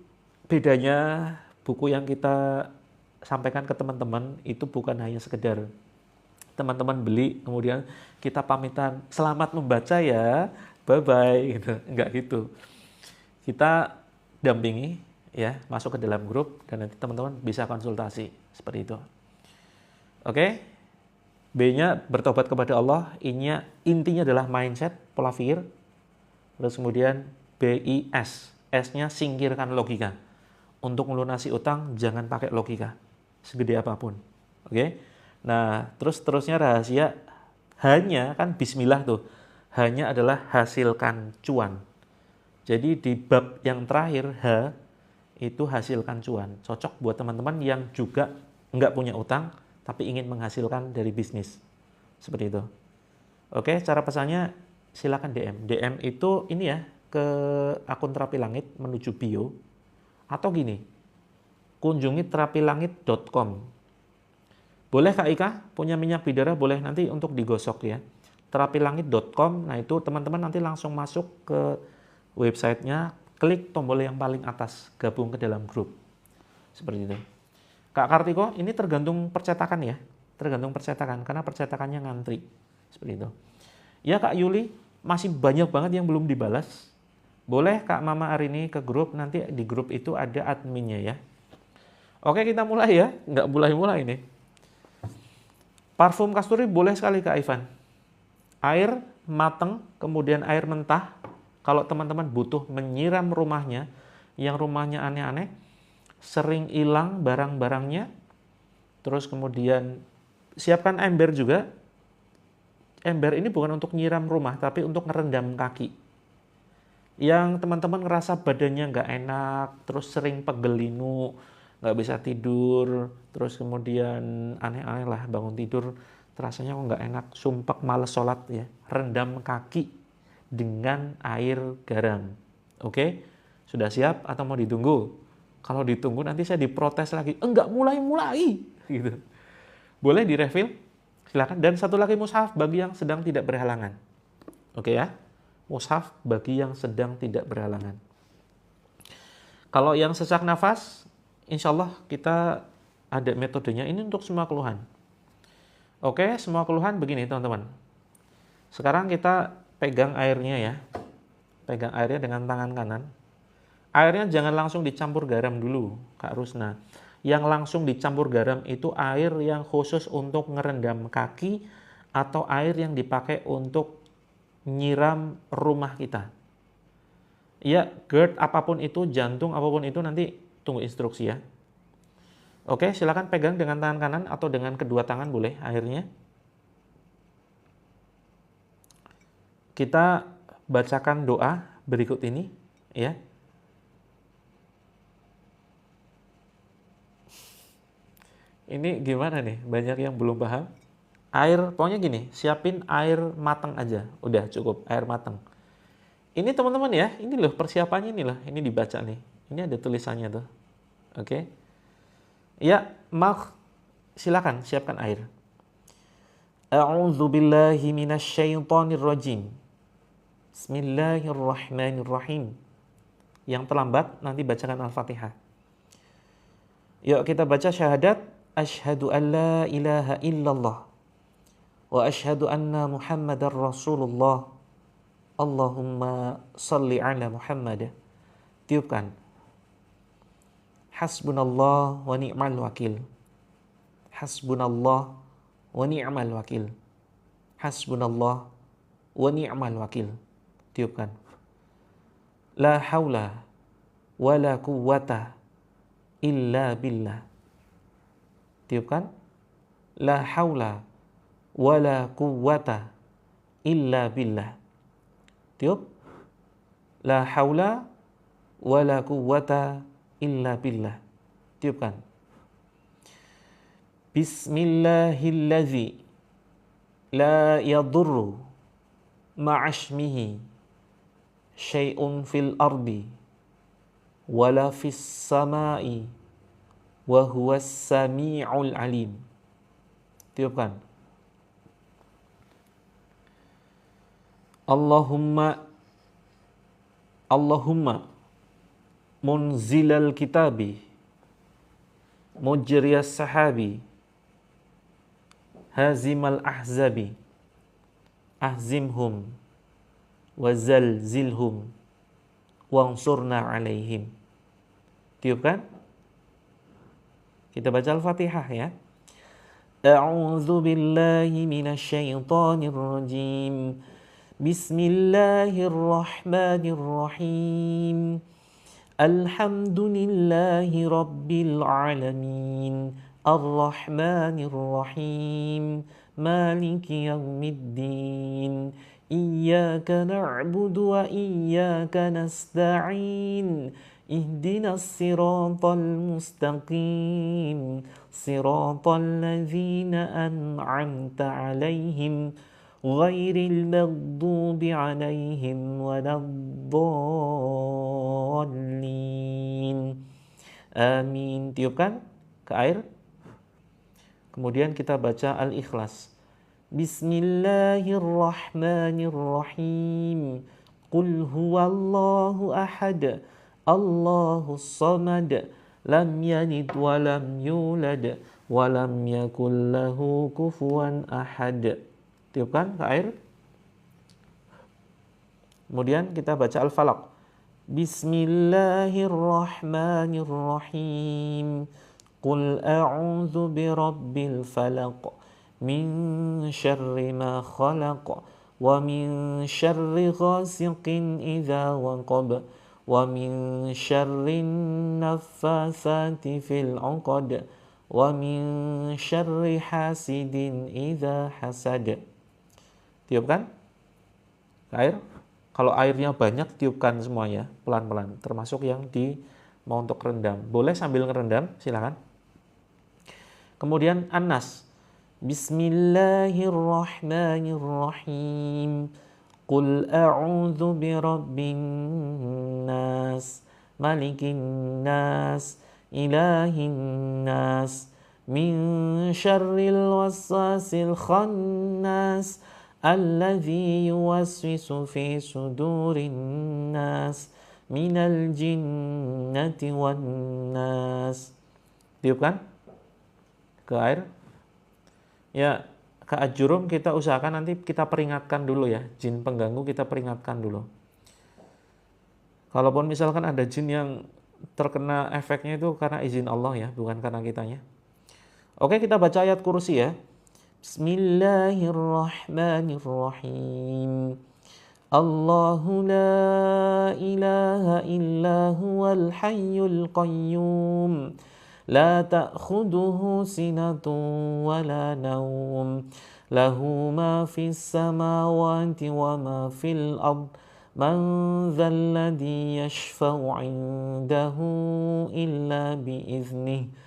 bedanya buku yang kita sampaikan ke teman-teman itu bukan hanya sekedar teman-teman beli, kemudian kita pamitan, selamat membaca ya, bye-bye gitu. Enggak gitu. Kita dampingi ya, masuk ke dalam grup dan nanti teman-teman bisa konsultasi seperti itu. Oke. B-nya bertobat kepada Allah, intinya adalah mindset, pola pikir. Terus kemudian BIS, S-nya singkirkan logika. Untuk melunasi utang jangan pakai logika segede apapun. Oke. Nah, terusnya rahasia hanya kan bismillah tuh. Hanya adalah hasilkan cuan. Jadi di bab yang terakhir H itu hasilkan cuan. Cocok buat teman-teman yang juga nggak punya utang, tapi ingin menghasilkan dari bisnis. Seperti itu. Oke, cara pesannya silakan DM. DM itu ini ya, ke akun Terapi Langit menuju bio. Atau gini, kunjungi terapilangit.com. Boleh Kak Ika, punya minyak bidara boleh nanti untuk digosok ya. Terapilangit.com, nah itu teman-teman nanti langsung masuk ke websitenya, klik tombol yang paling atas, gabung ke dalam grup. Seperti itu. Kak Kartiko, ini tergantung percetakan ya. Tergantung percetakan, karena percetakannya ngantri. Seperti itu. Ya Kak Yuli, masih banyak banget yang belum dibalas. Boleh Kak Mama hari ini ke grup, nanti di grup itu ada adminnya ya. Oke, kita mulai ya. Nggak mulai-mulai nih. Parfum kasturi boleh sekali Kak Ivan. Air mateng, kemudian air mentah. Kalau teman-teman butuh menyiram rumahnya, yang rumahnya aneh-aneh, sering hilang barang-barangnya, terus kemudian siapkan ember juga. Ember ini bukan untuk nyiram rumah, tapi untuk ngerendam kaki. Yang teman-teman ngerasa badannya nggak enak, terus sering pegel-linu, nggak bisa tidur, terus kemudian aneh-aneh lah bangun tidur, terasanya kok nggak enak, sumpek males sholat ya, rendam kaki dengan air garam. Oke? Sudah siap atau mau ditunggu? Kalau ditunggu nanti saya diprotes lagi, enggak mulai-mulai gitu. Boleh direfill? Silakan. Dan satu lagi mushaf bagi yang sedang tidak berhalangan. Oke ya? Mushaf bagi yang sedang tidak berhalangan. Kalau yang sesak nafas, insya Allah kita ada metodenya. Ini untuk semua keluhan. Oke, semua keluhan begini teman-teman. Sekarang kita pegang airnya ya. Pegang airnya dengan tangan kanan. Airnya jangan langsung dicampur garam dulu, Kak Rusna. Yang langsung dicampur garam itu air yang khusus untuk ngerendam kaki atau air yang dipakai untuk nyiram rumah kita. Ya, GERD apapun itu, jantung apapun itu, nanti tunggu instruksi ya. Oke, silakan pegang dengan tangan kanan atau dengan kedua tangan boleh airnya. Kita bacakan doa berikut ini ya. Ini gimana nih? Banyak yang belum paham. Air, pokoknya gini, siapin air matang aja. Udah cukup, air matang. Ini teman-teman ya, ini loh persiapannya ini loh. Ini dibaca nih. Ini ada tulisannya tuh. Oke. Ya, Mak, silakan siapkan air. A'udzu billahi minasyaitonir rajim. Bismillahirrahmanirrahim. Yang terlambat nanti bacakan Al-Fatihah. Yuk kita baca syahadat. Asyhadu an la ilaha illallah. Wa asyhadu anna Muhammadar Rasulullah. Allahumma salli ala Muhammad. Tiupkan. Hasbunallah wa ni'mal wakil. Hasbunallah wa ni'mal wakil. Hasbunallah wa ni'mal wakil. Tiupkan. La haula wa la quwwata illa billah. Tiupkan. La haula wa la quwwata illa billah. Tiup. La haula wa la quwwata illa billah. Tiupkan. Bismillahillazi la yadurru ma'ashmihi syai'un fil ardi wala fis samai wa huwas sami'ul alim. Tiupkan. Allahumma munzilal kitabi mujriyas sahabi hazimal ahzabi ahzimhum wazalzilhum wansurna alaihim. Tiupkan. Kita baca Al-Fatihah ya. A'udzu billahi minasyaitonir rajim. Bismillahirrahmanirrahim. Alhamdulillahi rabbil alamin. Ar-Rahmanir-Rahim. Maliki yaumiddin. Iyyaka na'budu wa iyyaka nasta'in. ihdinas siratal mustaqim, siratal ladzina an'amta 'alaihim ghairil maghdubi 'alaihim waladdallin. Amin. Tiupkan ke air. Kemudian kita baca Al-Ikhlas. Bismillahirrahmanirrahim. Qul huwallahu ahad. Allahus samad. Lam yalid wa lam yulad wa lam yakul lahu kufuwan ahad. Tiupkan ke air. Kemudian kita baca Al-Falaq. Bismillahirrahmanirrahim. Qul a'udzu birabbil falaq min syarri ma khalaq wa min syarri ghasiqin idza waqab wa min syarri naffatsati fil 'uqad wa min syarri hasidin idza hasad. Tiupkan air. Kalau airnya banyak, tiupkan semuanya pelan-pelan, termasuk yang mau untuk rendam. Boleh sambil ngerendam, silakan. Kemudian An-Nas. Bismillahirrahmanirrahim. Qul a'udzu birabbin nas, malikin nas, ilahin nas, min syarril waswasil khannas, alladzi yuwaswisu fi sudurin nas, minal jinnati wan nas. Tiupkan ke air. Ya, ke Ajurum kita usahakan nanti kita peringatkan dulu ya. Jin pengganggu kita peringatkan dulu. Kalaupun misalkan ada jin yang terkena efeknya itu karena izin Allah ya, bukan karena kitanya. Oke, kita baca ayat kursi ya. Bismillahirrahmanirrahim. Allahu la ilaha illa huwal hayyul qayyum. La ta'khuduhu sinatun wa la nawm. Lahu ma fis samawati wa ma fil ard. Man dhal ladzi yashfa'u 'indahu illa bi'iznihi.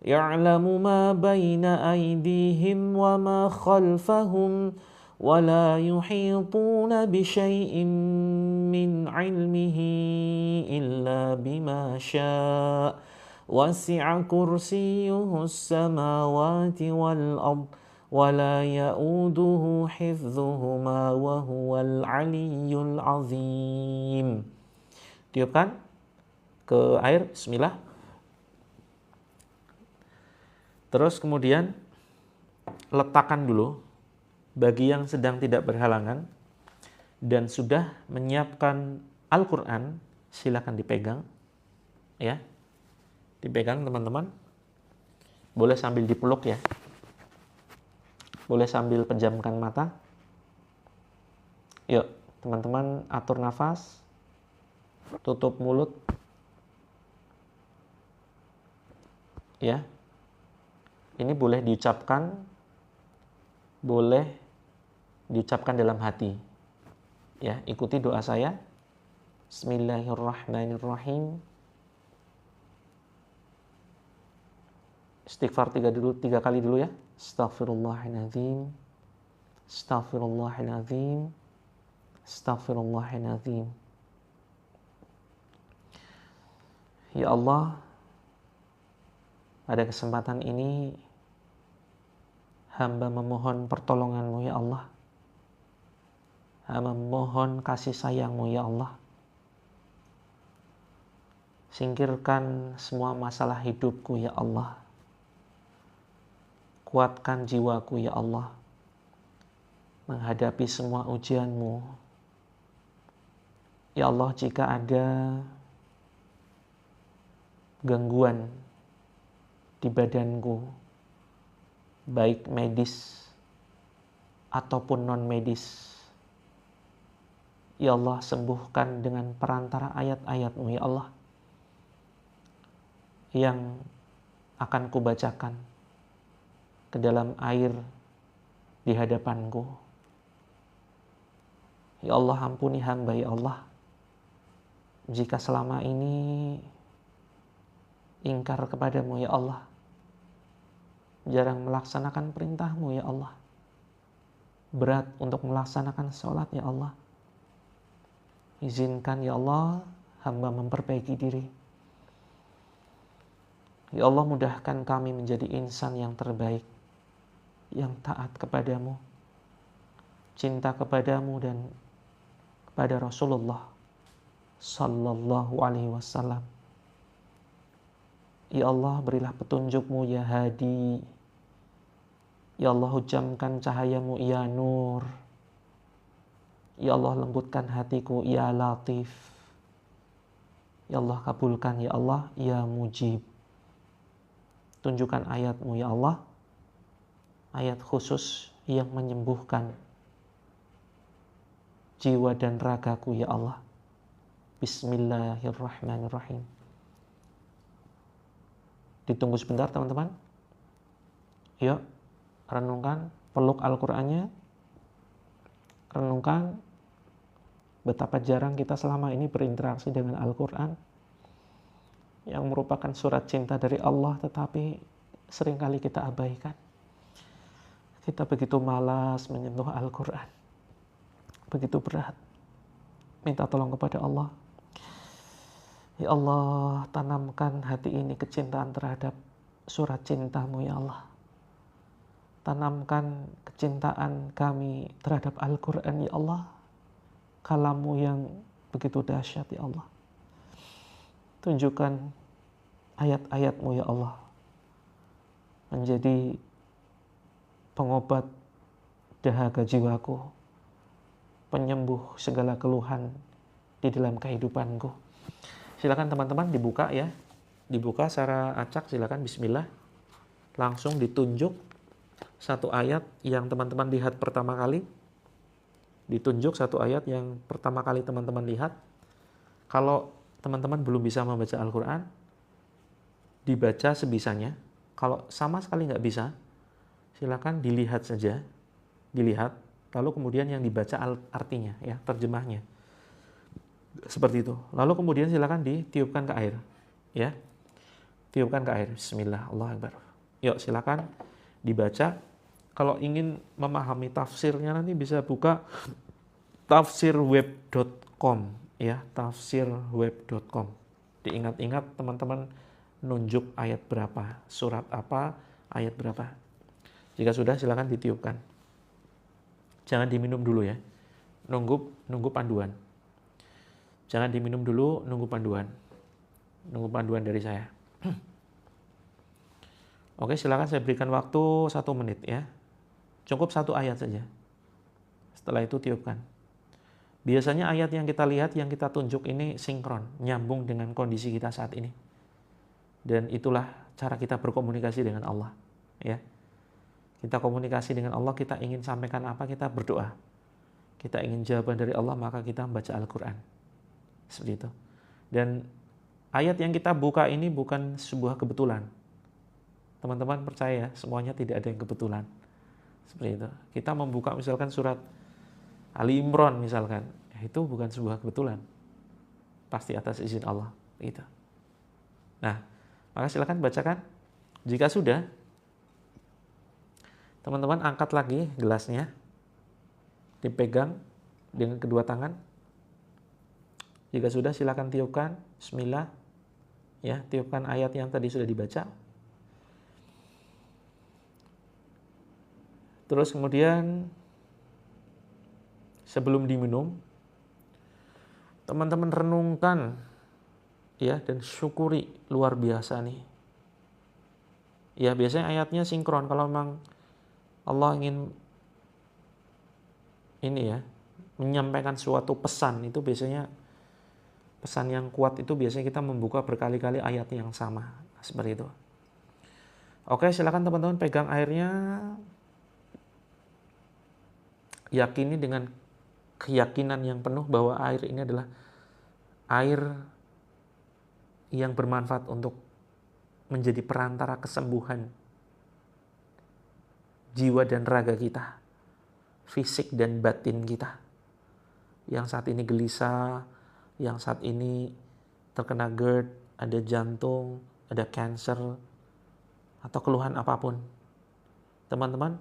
يعلم ما بين أيديهم وما خلفهم ولا يحيطون بشيء من علمه إلا بما شاء وسع كرسيه السماوات والأرض ولا يؤوده حفظهما وهو العلي العظيم. Tiupkan ke air. Bismillah. Terus kemudian letakkan dulu bagi yang sedang tidak berhalangan dan sudah menyiapkan Al-Quran, silakan dipegang ya, dipegang teman-teman. Boleh sambil dipeluk ya, boleh sambil pejamkan mata. Yuk teman-teman, atur nafas, tutup mulut ya. Ini boleh diucapkan dalam hati. Ya, ikuti doa saya. Bismillahirrahmanirrahim. Istighfar 3 kali dulu ya. Astaghfirullahaladzim. Astaghfirullahaladzim. Astaghfirullahaladzim. Ya Allah, pada kesempatan ini hamba memohon pertolongan-Mu ya Allah. Hamba memohon kasih sayang-Mu ya Allah. Singkirkan semua masalah hidupku ya Allah. Kuatkan jiwaku ya Allah menghadapi semua ujian-Mu. Ya Allah, jika ada gangguan di badanku, baik medis ataupun non medis, ya Allah, sembuhkan dengan perantara ayat-ayat-Mu ya Allah yang akan kubacakan ke dalam air di hadapanku. Ya Allah, ampuni hamba ya Allah. jika selama ini ingkar kepadamu ya Allah, jarang melaksanakan perintahmu ya Allah, berat untuk melaksanakan sholat ya Allah, izinkan ya Allah hamba memperbaiki diri. Ya Allah, mudahkan kami menjadi insan yang terbaik, yang taat kepadamu, cinta kepadamu dan kepada Rasulullah sallallahu alaihi wasallam. Ya Allah, berilah petunjukmu ya Hadi. Ya Allah, hujamkan cahayamu ya Nur. Ya Allah, lembutkan hatiku ya Latif. Ya Allah, kabulkan ya Allah ya Mujib. Tunjukkan ayatmu ya Allah, ayat khusus yang menyembuhkan jiwa dan ragaku ya Allah. Bismillahirrahmanirrahim. Ditunggu sebentar teman-teman. Yuk, renungkan, peluk Al-Qur'annya. Renungkan betapa jarang kita selama ini berinteraksi dengan Al-Qur'an, yang merupakan surat cinta dari Allah, tetapi seringkali kita abaikan. Kita begitu malas menyentuh Al-Qur'an, begitu berat. Minta tolong kepada Allah. Ya Allah, tanamkan hati ini kecintaan terhadap surat cintamu ya Allah. Tanamkan kecintaan kami terhadap Al-Qur'an ya Allah. Kalammu yang begitu dahsyat ya Allah. Tunjukkan ayat-ayatmu ya Allah menjadi pengobat dahaga jiwaku, penyembuh segala keluhan di dalam kehidupanku. Silakan teman-teman dibuka ya. Dibuka secara acak, silakan bismillah. Langsung ditunjuk satu ayat yang teman-teman lihat pertama kali. Ditunjuk satu ayat yang pertama kali teman-teman lihat. Kalau teman-teman belum bisa membaca Al-Qur'an, dibaca sebisanya. Kalau sama sekali nggak bisa, silakan dilihat saja. Dilihat, lalu kemudian yang dibaca artinya, ya, terjemahnya. Seperti itu. Lalu kemudian silakan ditiupkan ke air, ya. Tiupkan ke air. Bismillah, Allahu Akbar. Yuk, silakan dibaca. Kalau ingin memahami tafsirnya nanti bisa buka tafsirweb.com, ya, tafsirweb.com. Diingat-ingat teman-teman nunjuk ayat berapa, surat apa, ayat berapa. Jika sudah silakan ditiupkan. Jangan diminum dulu ya. Nunggu panduan. Jangan diminum dulu, nunggu panduan. Nunggu panduan dari saya. Oke, silakan saya berikan waktu 1 menit ya. Cukup 1 ayat saja. Setelah itu tiupkan. Biasanya ayat yang kita lihat, yang kita tunjuk ini sinkron, nyambung dengan kondisi kita saat ini. Dan itulah cara kita berkomunikasi dengan Allah. Ya. Kita komunikasi dengan Allah, kita ingin sampaikan apa, kita berdoa. Kita ingin jawaban dari Allah, maka kita membaca Al-Qur'an. Seperti itu. Dan ayat yang kita buka ini bukan sebuah kebetulan. Teman-teman percaya, semuanya tidak ada yang kebetulan. Seperti itu. Kita membuka misalkan surat Ali Imran misalkan, itu bukan sebuah kebetulan. Pasti atas izin Allah. Gitu. Nah, maka silakan bacakan. Jika sudah, teman-teman angkat lagi gelasnya. Dipegang dengan kedua tangan. Jika sudah silakan tiupkan. Bismillah. Ya, tiupkan ayat yang tadi sudah dibaca. Terus kemudian sebelum diminum, teman-teman renungkan ya dan syukuri, luar biasa nih. Ya, biasanya ayatnya sinkron kalau memang Allah ingin ini ya, menyampaikan suatu pesan, itu biasanya pesan yang kuat, itu biasanya kita membuka berkali-kali ayat yang sama. Seperti itu. Oke, silakan teman-teman pegang airnya. Yakini dengan keyakinan yang penuh bahwa air ini adalah air yang bermanfaat untuk menjadi perantara kesembuhan jiwa dan raga kita, fisik dan batin kita yang saat ini gelisah, yang saat ini terkena GERD, ada jantung, ada cancer, atau keluhan apapun. Teman-teman,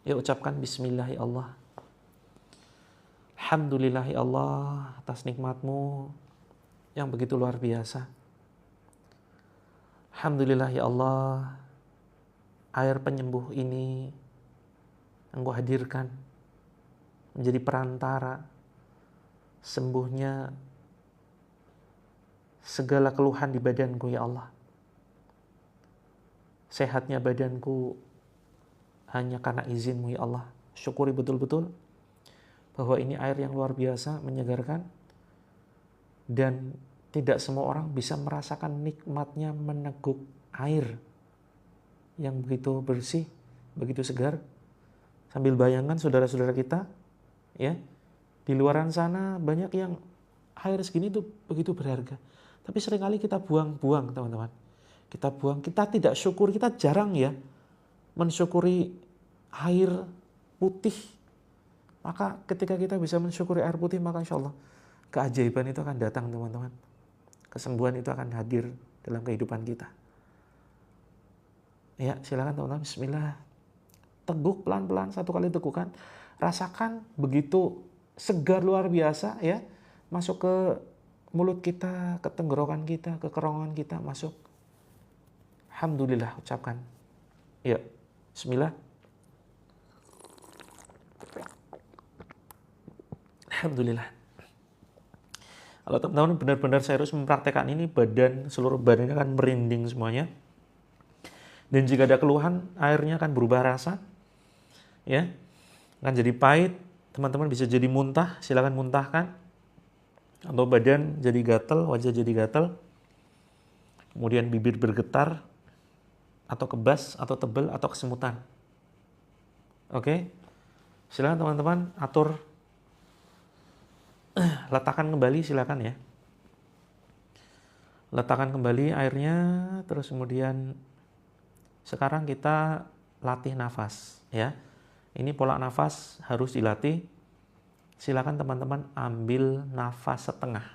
ya ucapkan bismillah ya Allah. Alhamdulillah ya Allah atas nikmat-Mu yang begitu luar biasa. Alhamdulillah ya Allah, air penyembuh ini Engkau hadirkan menjadi perantara sembuhnya segala keluhan di badanku ya Allah. Sehatnya badanku hanya karena izin-Mu ya Allah. Syukuri betul-betul bahwa ini air yang luar biasa, menyegarkan, dan tidak semua orang bisa merasakan nikmatnya meneguk air yang begitu bersih, begitu segar. Sambil bayangkan saudara-saudara kita, ya, di luaran sana banyak yang air segini tuh begitu berharga. Tapi seringkali kita buang-buang, teman-teman. Kita buang, kita tidak syukur, kita jarang ya mensyukuri air putih. Maka ketika kita bisa mensyukuri air putih, maka insya Allah keajaiban itu akan datang, teman-teman. Kesembuhan itu akan hadir dalam kehidupan kita. Ya, silakan teman-teman, bismillah. Teguk pelan-pelan, satu kali tegukan. Rasakan begitu segar luar biasa ya, masuk ke mulut kita, ke tenggorokan kita, ke kerongkongan kita, masuk. Alhamdulillah, ucapkan. Ya, bismillah. Alhamdulillah. Kalau teman-teman benar-benar serius mempraktekkan ini, seluruh badannya akan merinding semuanya. Dan jika ada keluhan, airnya akan berubah rasa. Ya, akan jadi pahit. Teman-teman bisa jadi muntah, silakan muntahkan. Atau badan jadi gatal, wajah jadi gatal. Kemudian bibir bergetar, atau kebas, atau tebal, atau kesemutan. Oke? Silakan teman-teman atur. Letakkan kembali, silakan ya. Letakkan kembali airnya, terus kemudian sekarang kita latih nafas ya. Ini pola nafas harus dilatih. Silakan teman-teman ambil nafas setengah.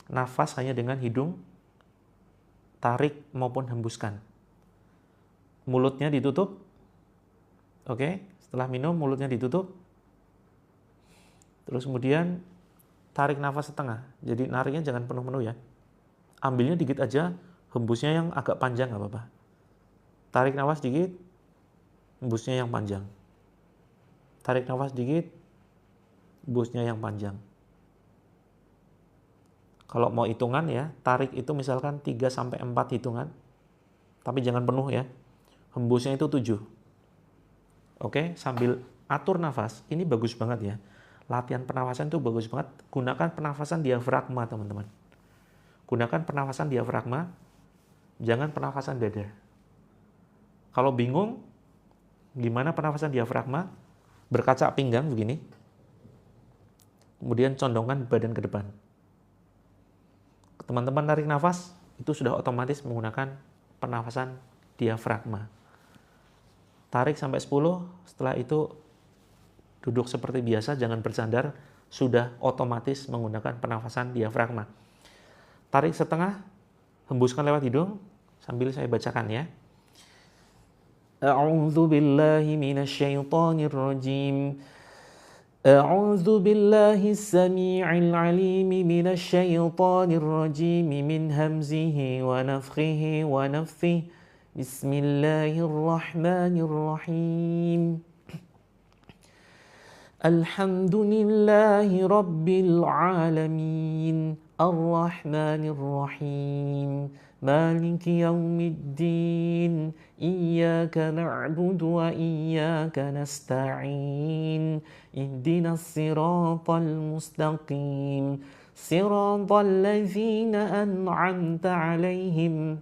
Nafas hanya dengan hidung, tarik maupun hembuskan. Mulutnya ditutup. Oke, setelah minum mulutnya ditutup. Terus kemudian tarik nafas setengah. Jadi nariknya jangan penuh-penuh ya. Ambilnya dikit aja, hembusnya yang agak panjang nggak apa-apa. Tarik nafas dikit, hembusnya yang panjang. Tarik nafas dikit, hembusnya yang panjang. Kalau mau hitungan ya, tarik itu misalkan 3-4 hitungan. Tapi jangan penuh ya. Hembusnya itu 7. Oke, sambil atur nafas. Ini bagus banget ya. Latihan pernafasan itu bagus banget. Gunakan pernafasan diafragma, teman-teman. Gunakan pernafasan diafragma, jangan pernafasan dada. Kalau bingung, gimana pernafasan diafragma? Berkaca pinggang begini. Kemudian condongkan badan ke depan. Teman-teman tarik nafas, itu sudah otomatis menggunakan pernafasan diafragma. Tarik sampai 10, setelah itu duduk seperti biasa, jangan bersandar, sudah otomatis menggunakan pernafasan diafragma. Tarik setengah, hembuskan lewat hidung, sambil saya bacakan ya. A'udzu billahi minasyaitonir rajim. A'udzu billahi as-sami'il 'alim minasyaitonir rajim min hamzihi wa nafthihi wa nafthihi. Bismillahirrahmanirrahim. Alhamdulillahi Rabbil Alamin, Ar-Rahmanir Rahim, Maliki Yawmiddin, Iyyaka na'budu wa iyyaka nasta'in, Ihdinas siratal mustaqim, Siratal ladzina an'amta 'alaihim,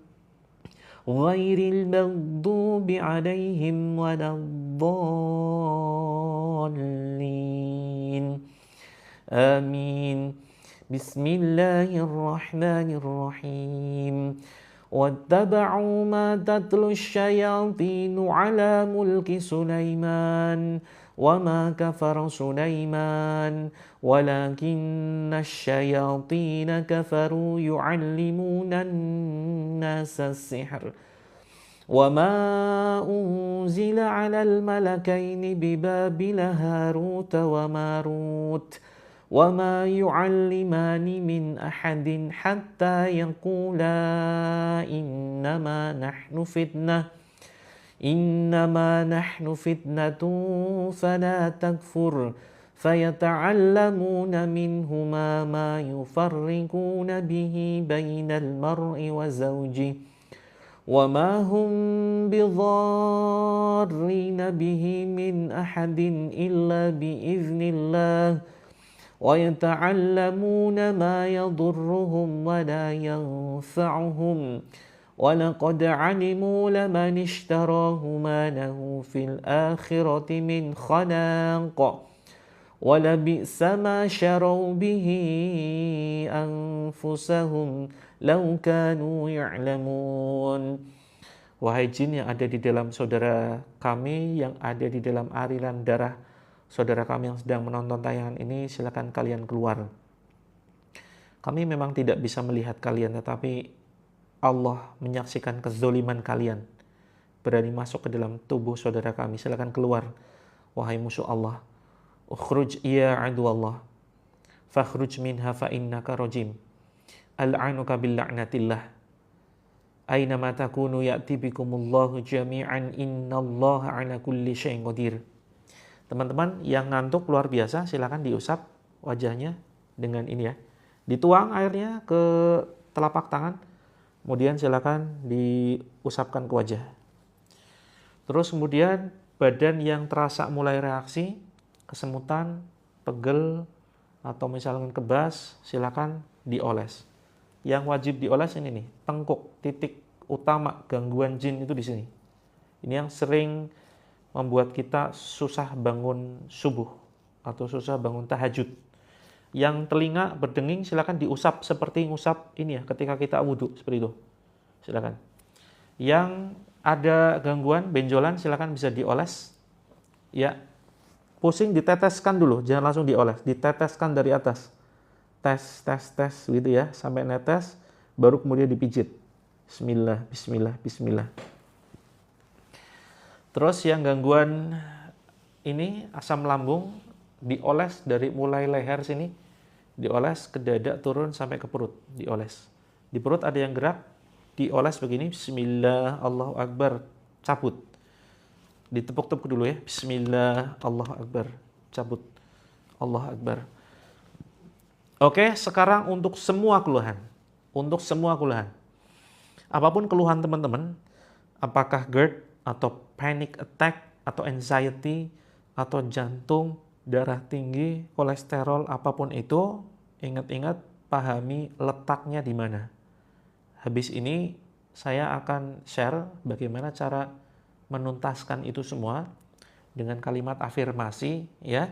ghairil maghdubi 'alaihim waladdallin. Amin. Bismillahirrahmanirrahim. Wattaba'u ma tatlu asyayatin ala mulki Sulaiman وَمَا كَفَرَ سُلَيْمَانُ وَلَكِنَّ الشَّيَاطِينَ كَفَرُوا يُعَلِّمُونَ النَّاسَ السِّحْرَ وَمَا أُنْزِلَ عَلَى الْمَلَكَيْنِ بِبَابِلَ هَارُوتَ وَمَارُوتَ وَمَا يُعَلِّمَانِ مِنْ أَحَدٍ حَتَّى يَقُولَا إِنَّمَا نَحْنُ فِتْنَةٌ فَلَا تَكْفُرْ فَيَتَعَلَّمُونَ مِنْهُمَا مَا يُفَرِّقُونَ بِهِ بَيْنَ الْمَرْءِ وَزَوْجِهِ وَمَا هُمْ بِضَارِّينَ بِهِ مِنْ أَحَدٍ إِلَّا بِإِذْنِ اللَّهِ وَيَتَعَلَّمُونَ مَا يَضُرُّهُمْ وَلَا يَنفَعُهُمْ وَلَقَدْ عَلِمُوا لَمَنِ اشْتَرَاهُ مَا لَهُ فِي الْآخِرَةِ مِنْ خَلَاقٍ وَلَبِئْسَ مَا شَرَوْا بِهِ أَنفُسَهُمْ لَوْ كَانُوا يَعْلَمُونَ. Wahai jin yang ada di dalam saudara kami, yang ada di dalam aliran darah saudara kami yang sedang menonton tayangan ini, silakan kalian keluar. Kami memang tidak bisa melihat kalian, tetapi Allah menyaksikan kezoliman kalian. Berani masuk ke dalam tubuh saudara kami, silakan keluar. Wahai musuh Allah, ukhruj ya aduwallah, fakhruj minha fa innaka rajim, al'anuka bil la'natillah, aina ma takunu ya'ti bikumullahu jami'an, innallaha ala kulli syai'in qadir. Teman-teman yang ngantuk luar biasa, silakan diusap wajahnya dengan ini ya. Dituang airnya ke telapak tangan, kemudian silakan diusapkan ke wajah. Terus kemudian badan yang terasa mulai reaksi, kesemutan, pegel, atau misalkan kebas, silakan dioles. Yang wajib dioles ini nih, tengkuk, titik utama gangguan jin itu di sini. Ini yang sering membuat kita susah bangun subuh atau susah bangun tahajud. Yang telinga berdenging silakan diusap seperti ngusap ini ya ketika kita wudhu, seperti itu. Silakan. Yang ada gangguan benjolan silakan bisa dioles. Ya. Pusing diteteskan dulu, jangan langsung dioles, diteteskan dari atas. Tes gitu ya, sampai netes baru kemudian dipijit. Bismillah, bismillah, bismillah. Terus yang gangguan ini asam lambung dioles dari mulai leher sini, dioles ke dada turun sampai ke perut, dioles. Di perut ada yang gerak, dioles begini, bismillah, Allahu Akbar, cabut. Ditepuk-tepuk dulu ya, bismillah, Allahu Akbar, cabut, Allahu Akbar. Oke, sekarang untuk semua keluhan. Untuk semua keluhan. Apapun keluhan teman-teman, apakah GERD, atau panic attack, atau anxiety, atau jantung, darah tinggi, kolesterol, apapun itu, ingat-ingat pahami letaknya di mana. Habis ini saya akan share bagaimana cara menuntaskan itu semua dengan kalimat afirmasi ya.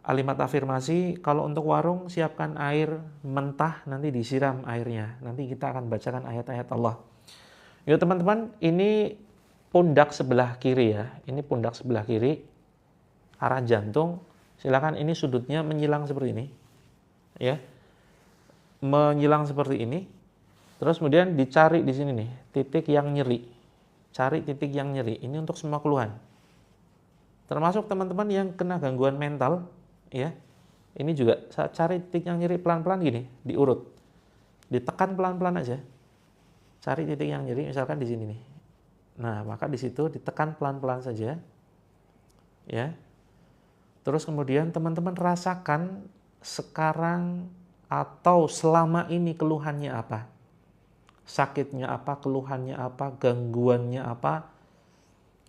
Kalimat afirmasi, kalau untuk warung siapkan air mentah, nanti disiram airnya. Nanti kita akan bacakan ayat-ayat Allah. Yuk teman-teman, ini pundak sebelah kiri ya. Ini pundak sebelah kiri, arah jantung. Silakan ini sudutnya menyilang seperti ini. Ya. Menyilang seperti ini. Terus kemudian dicari di sini nih, titik yang nyeri. Cari titik yang nyeri. Ini untuk semua keluhan. Termasuk teman-teman yang kena gangguan mental, ya. Ini juga cari titik yang nyeri pelan-pelan gini, diurut. Ditekan pelan-pelan aja. Cari titik yang nyeri misalkan di sini nih. Nah, maka di situ ditekan pelan-pelan saja. Ya. Terus kemudian teman-teman rasakan sekarang atau selama ini keluhannya apa? Sakitnya apa, keluhannya apa, gangguannya apa?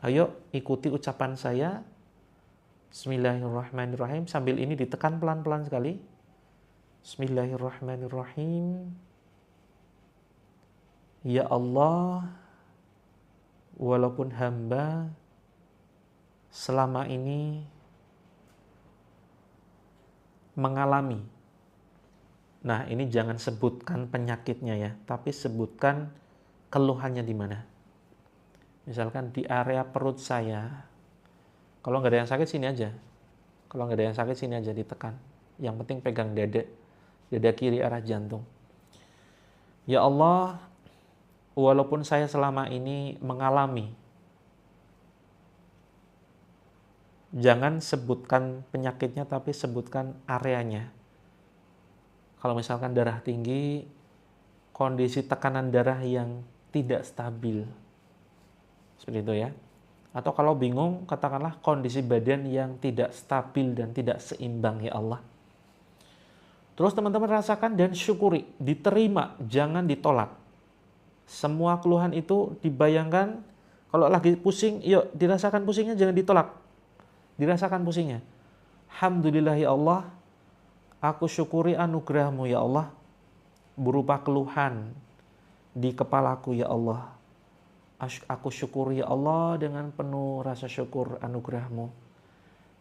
Ayo ikuti ucapan saya. Bismillahirrahmanirrahim. Sambil ini ditekan pelan-pelan sekali. Bismillahirrahmanirrahim. Ya Allah, walaupun hamba selama ini mengalami. Nah, ini jangan sebutkan penyakitnya ya, tapi sebutkan keluhannya di mana. Misalkan di area perut saya Kalau nggak ada yang sakit sini aja. Kalau nggak ada yang sakit sini aja, ditekan. Yang penting pegang dada kiri arah jantung. Ya Allah, walaupun saya selama ini mengalami, jangan sebutkan penyakitnya tapi sebutkan areanya. Kalau misalkan darah tinggi, kondisi tekanan darah yang tidak stabil. Seperti itu ya. Atau kalau bingung, katakanlah kondisi badan yang tidak stabil dan tidak seimbang ya Allah. Terus teman-teman rasakan dan syukuri, diterima, jangan ditolak. Semua keluhan itu dibayangkan, kalau lagi pusing, yuk dirasakan pusingnya, jangan ditolak. Dirasakan pusingnya. Alhamdulillah ya Allah, aku syukuri anugerah-Mu ya Allah, berupa keluhan di kepalaku ya Allah. Aku syukuri ya Allah dengan penuh rasa syukur anugerah-Mu.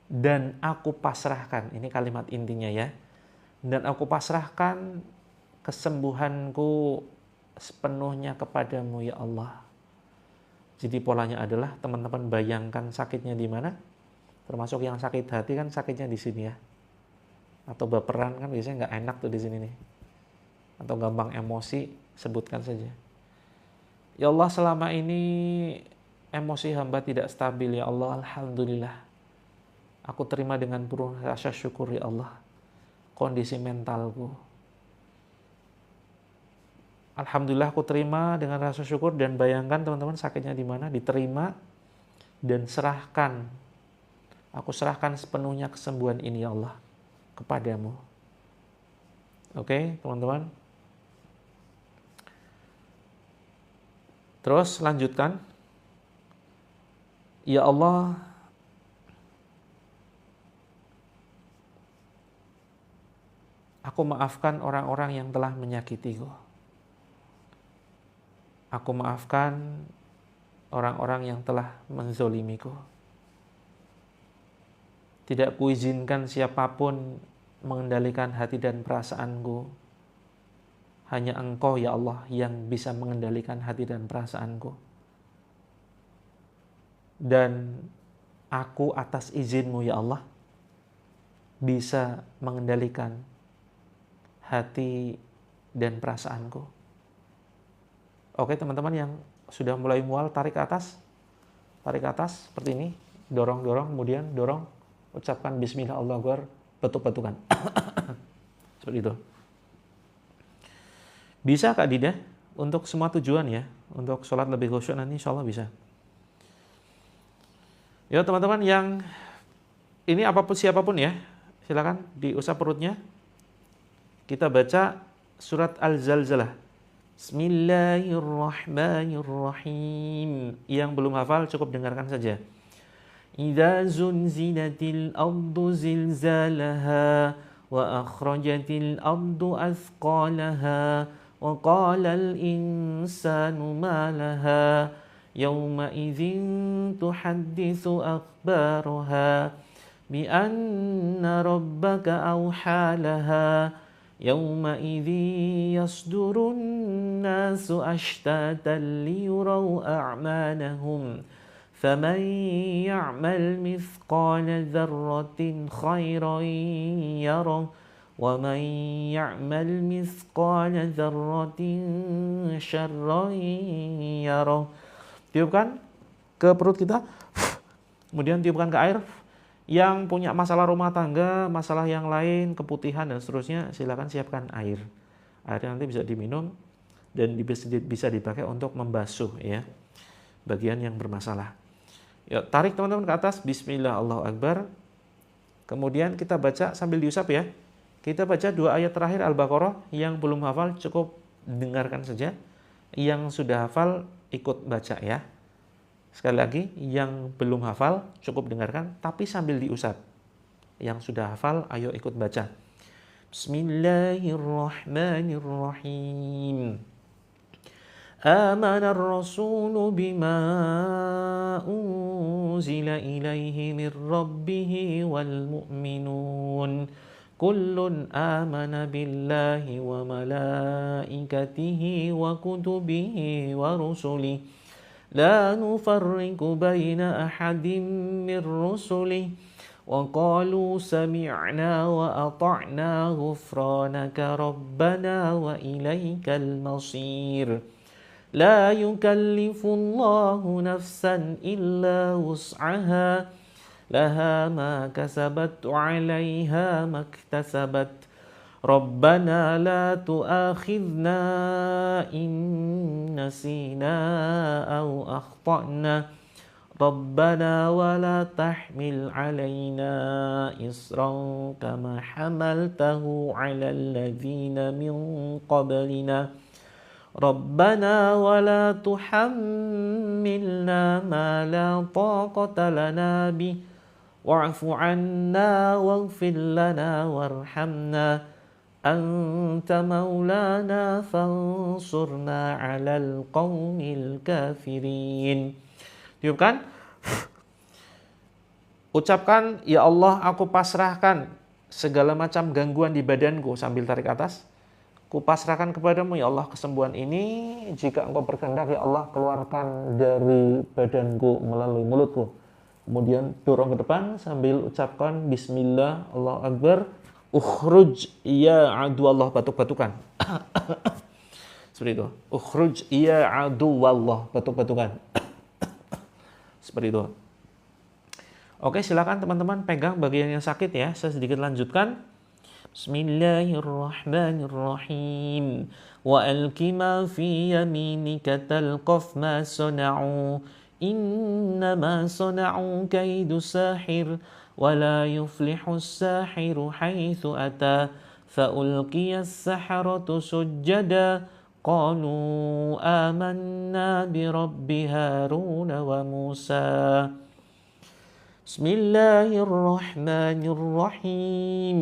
Dan aku pasrahkan, ini kalimat intinya ya. Dan aku pasrahkan kesembuhanku sepenuhnya kepadamu ya Allah. Jadi polanya adalah teman-teman bayangkan sakitnya di mana? Termasuk yang sakit hati kan sakitnya di sini ya. Atau baperan kan biasanya nggak enak tuh di sini nih. Atau gampang emosi, sebutkan saja. Ya Allah, selama ini emosi hamba tidak stabil ya Allah. Alhamdulillah. Aku terima dengan penuh rasa syukur ya Allah. Kondisi mentalku. Alhamdulillah aku terima dengan rasa syukur dan bayangkan teman-teman sakitnya di mana, diterima dan serahkan. Aku serahkan sepenuhnya kesembuhan ini ya Allah kepadamu. Oke, teman-teman. Terus lanjutkan. Ya Allah, aku maafkan orang-orang yang telah menyakitiku. Aku maafkan orang-orang yang telah menzolimiku. Tidak kuizinkan siapapun mengendalikan hati dan perasaanku. Hanya Engkau ya Allah yang bisa mengendalikan hati dan perasaanku. Dan aku atas izin-Mu ya Allah bisa mengendalikan hati dan perasaanku. Oke teman-teman yang sudah mulai mual, tarik ke atas seperti ini, dorong, kemudian dorong, ucapkan Bismillah Allahu Akbar, betuk-betukan. Seperti itu. Bisa Kak Dida, untuk semua tujuan ya, untuk sholat lebih khusyuk nanti insya Allah bisa. Ya teman-teman yang ini apapun siapapun ya, silakan diusap perutnya. Kita baca surat Al-Zalzalah. Bismillahirrahmanirrahim. Yang belum hafal cukup dengarkan saja. Idza zulzilatil ardu zilzalaha wa akhrajatil ardu athqalaha wa qalal insanu ma laha yawma idzin tuhadditsu akhbaraha bi anna rabbaka awha laha yawma idzi yasdurun nasu ashtatan liyuraw a'malahum faman ya'mal mithqala dzarratin khairan yarah wa man ya'mal mithqala dzarratin syarran yarah. Tiupkan ke perut kita, kemudian tiupkan ke air. Yang punya masalah rumah tangga, masalah yang lain, keputihan dan seterusnya, silakan siapkan air. Airnya nanti bisa diminum dan bisa dipakai untuk membasuh ya bagian yang bermasalah. Ya, tarik teman-teman ke atas, Bismillah Allahu Akbar. Kemudian kita baca sambil diusap ya. Kita baca 2 ayat terakhir Al-Baqarah. Yang belum hafal cukup dengarkan saja. Yang sudah hafal ikut baca ya. Sekali lagi, yang belum hafal cukup dengarkan tapi sambil diusap. Yang sudah hafal ayo ikut baca. Bismillahirrahmanirrahim. Amana ar-rasulu bima unzila ilaihi min rabbih wal mu'minun. Kullun amana billahi wa malaikatihi wa kutubihi wa rusulihi. لا نفرق بين أحد من رسله وقالوا سمعنا وأطعنا غفرانك ربنا وإليك المصير لا يكلف الله نفسا إلا وسعها لها ما كسبت وعليها ما اكتسبت ربنا لا تؤاخذنا إن نسينا أو أخطأنا ربنا ولا تحمل علينا إصرا كما حملته على الذين من قبلنا ربنا ولا تحملنا ما لا طاقة لنا به واعف عنا واغفر لنا وارحمنا أنت مولانا فانصرنا على القوم الكافرين. Tiupkan. Ucapkan, ya Allah, aku pasrahkan segala macam gangguan di badanku sambil tarik atas. Kupasrahkan kepadamu ya Allah kesembuhan ini. Jika engkau berkehendak ya Allah keluarkan dari badanku melalui mulutku. Kemudian dorong ke depan sambil ucapkan Bismillah, Allah Akbar. Ukhruj ya adu Allah, batuk-batukan. Seperti itu. Ukhruj ya adu Allah, batuk-batukan. Seperti itu. Oke, silakan teman-teman pegang bagian yang sakit ya. Saya sedikit lanjutkan. Bismillahirrahmanirrahim. Wa alqi ma fi yaminika talqaf ma sana'u. Innama sana'u kaidu sahir. ولا يفلح الساحر حيث أتى فألقي السحرة سجدا قالوا آمنا برب هارون وموسى بسم الله الرحمن الرحيم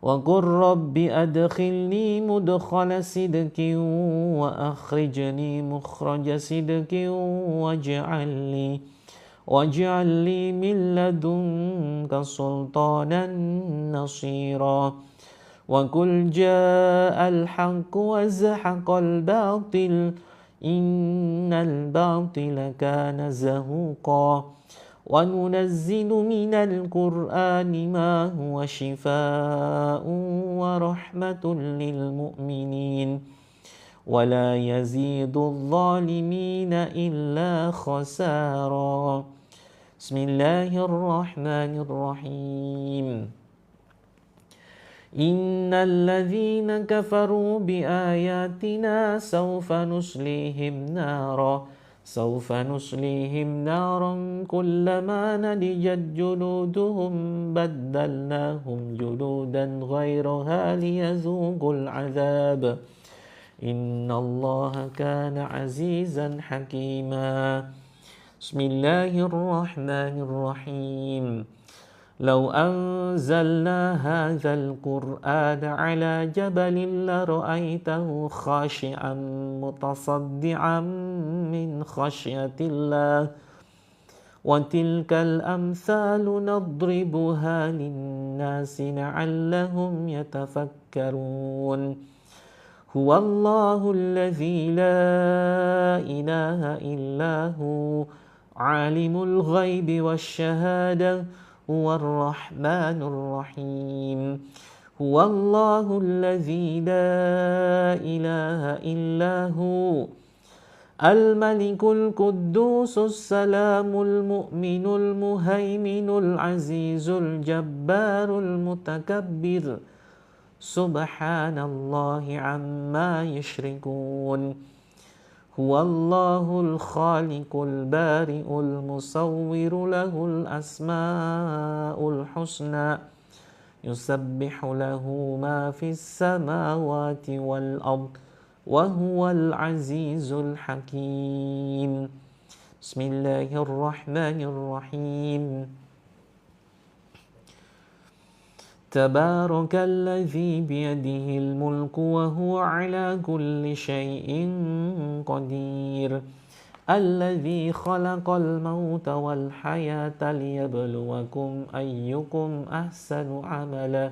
وقل رب أدخلني مدخل صدق وأخرجني مخرج صدق واجعل لي من لدنك سلطانا نصيرا وقل جاء الحق وزحق الباطل إن الباطل كان زهوقا وننزل من القرآن ما هو شفاء ورحمة للمؤمنين ولا يزيد الظالمين إلا خسارا بسم الله الرحمن الرحيم إن الذين كفروا بآياتنا سوف نصليهم نارا كلما نضجت جلودهم بدلناهم جلودا غيرها ليذوقوا العذاب إن الله كان عزيزا حكيما بسم الله الرحمن الرحيم لو أنزلنا هذا القرآن على جبل لرأيته خاشعا متصدعا من خشية الله وتلك الأمثال نضربها للناس لعلهم يتفكرون هو الله الذي لا إله إلا هو عالم الغيب والشهادة هو الرحمن الرحيم هو الله الذي لا إله إلا هو الملك القدوس السلام المؤمن المهيمن العزيز الجبار المتكبر سبحان الله عما يشركون هو الله الخالق البارئ المصور له الأسماء الحسنى يسبح له ما في السماوات والأرض وهو العزيز الحكيم بسم الله الرحمن الرحيم تبارك الذي بيده الملك وهو على كل شيء قدير الذي خلق الموت والحياة ليبلوكم أيكم أحسن عملا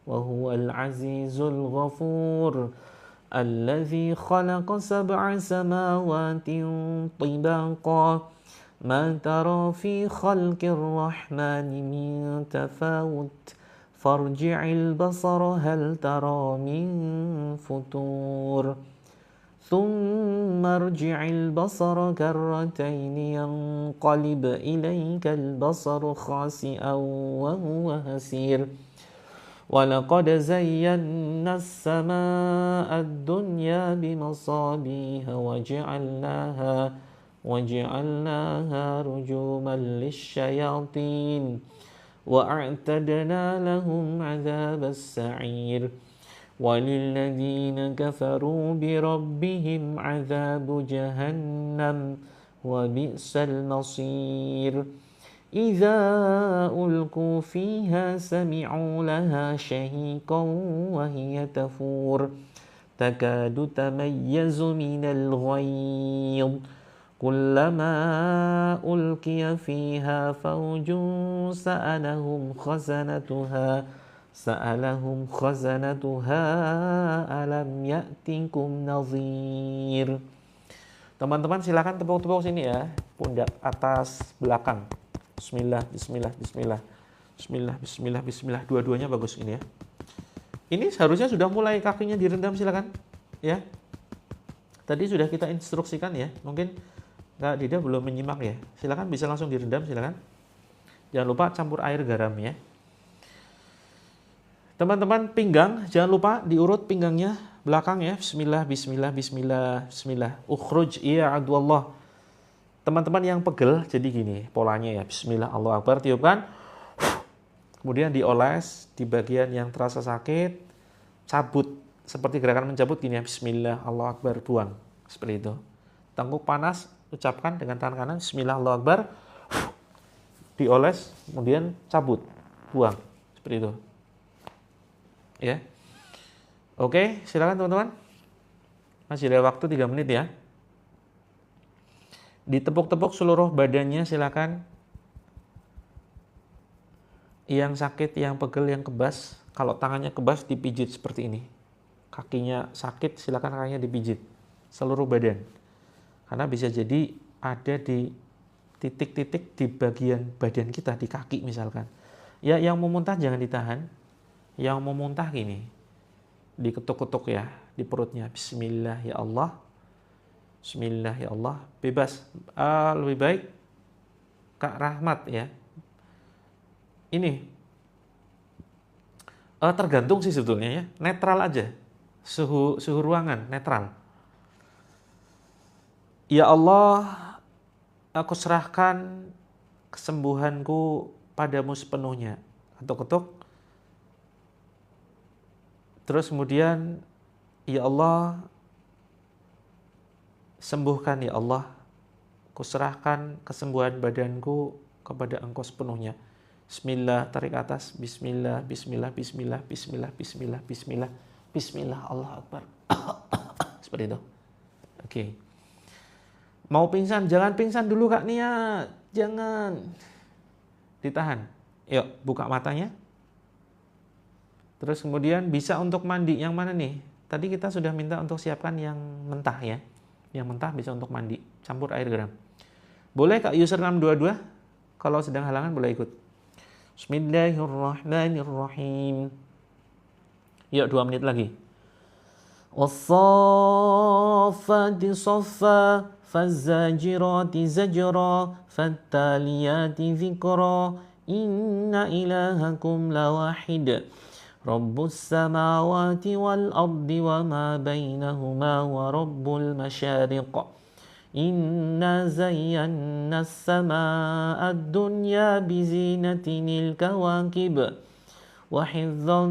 وهو العزيز الغفور الذي خلق سبع سماوات طباقا ما ترى في خلق الرحمن من تفاوت فارجع البصر هل ترى من فطور ثم ارجع البصر كرتين ينقلب إليك البصر خاسئا وهو هسير ولقد زينا السماء الدنيا بمصابيح وجعلناها رجوما للشياطين وأعتدنا لهم عذاب السعير وللذين كفروا بربهم عذاب جهنم وبئس المصير إذا ألقوا فيها سمعوا لها شهيقا وهي تفور تكاد تميز من الغيظ كلما ألقي فيها فوج سألهم خزنتها ألم يأتكم نظير. Teman-teman silakan tepuk-tepuk sini ya, pundak atas belakang. Bismillah, bismillah, bismillah. Bismillah, bismillah, bismillah. Dua-duanya bagus ini ya. Ini seharusnya sudah mulai kakinya direndam, silakan. Ya. Tadi sudah kita instruksikan ya. Mungkin Kak Dida belum menyimak ya. Silakan bisa langsung direndam, silakan. Jangan lupa campur air garam ya. Teman-teman pinggang, jangan lupa diurut pinggangnya belakang ya. Bismillah, bismillah, bismillah, bismillah. Ukhruj iya adwallah. Teman-teman yang pegel jadi gini polanya ya. Bismillah, Allahu Akbar, tiupkan. Kemudian dioles di bagian yang terasa sakit, cabut seperti gerakan mencabut gini ya. Bismillah, Allahu Akbar, buang. Seperti itu. Tengkuk panas, ucapkan dengan tangan kanan. Bismillah, Allahu Akbar. Dioles, kemudian cabut, buang. Seperti itu. Ya. Oke, silakan teman-teman. Masih ada waktu 3 menit ya. Ditepuk-tepuk seluruh badannya silakan. Yang sakit, yang pegel, yang kebas, kalau tangannya kebas dipijit seperti ini. Kakinya sakit, silakan kakinya dipijit seluruh badan. Karena bisa jadi ada di titik-titik di bagian badan kita, di kaki misalkan. Ya, yang mau muntah jangan ditahan. Yang mau muntah gini, diketuk-ketuk ya di perutnya. Bismillah ya Allah, Bismillah ya Allah, bebas. Lebih baik Kak Rahmat ya. Ini tergantung sih sebetulnya ya, netral aja, suhu ruangan netral. Ya Allah, aku serahkan kesembuhanku padamu sepenuhnya. Ketuk-ketuk. Terus kemudian, ya Allah, sembuhkan ya Allah, kuserahkan kesembuhan badanku kepada Engkau sepenuhnya. Bismillah, tarik atas. Bismillah, bismillah, bismillah, bismillah, bismillah, bismillah, bismillah, Allah Akbar. Seperti itu. Oke. Mau pingsan, jangan pingsan dulu Kak Nia. Jangan. Ditahan. Yuk, buka matanya. Terus kemudian bisa untuk mandi, yang mana nih? Tadi kita sudah minta untuk siapkan yang mentah ya. Yang mentah bisa untuk mandi, campur air garam. Boleh Kak user 622? Kalau sedang halangan boleh ikut. Bismillahirrahmanirrahim. Yuk 2 menit lagi. Was-saffati saffa, faz-zajirati zajra, fattaliyati dzikra, inna ilahakum lawahid. Rabbus samawati wal ardi wa ma bainahuma wa rabbul masyariq. Inna zayyana as-samaa'a ad-dunya bizinatinil kawakib wa hifdhan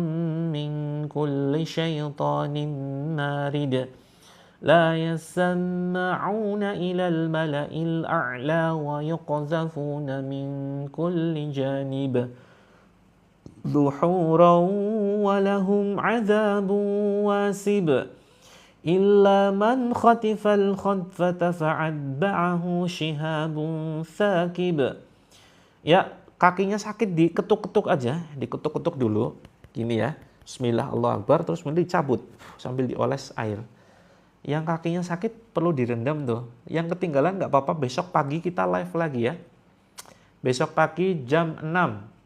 min kulli syaitanin marid. La yasma'una ila al-mala'il a'la wa yuqzafuna min kulli janib. Duhuran wa lahum adzabun wasib illa man khatifal khatfata fa'atba'ahu shihabun thaqib. Ya, kakinya sakit diketuk-ketuk aja, diketuk-ketuk dulu gini ya. Bismillah, Allah Akbar, terus kemudian dicabut sambil dioles air. Yang kakinya sakit perlu direndam tuh. Yang ketinggalan nggak apa-apa, besok pagi kita live lagi ya. Besok pagi jam 6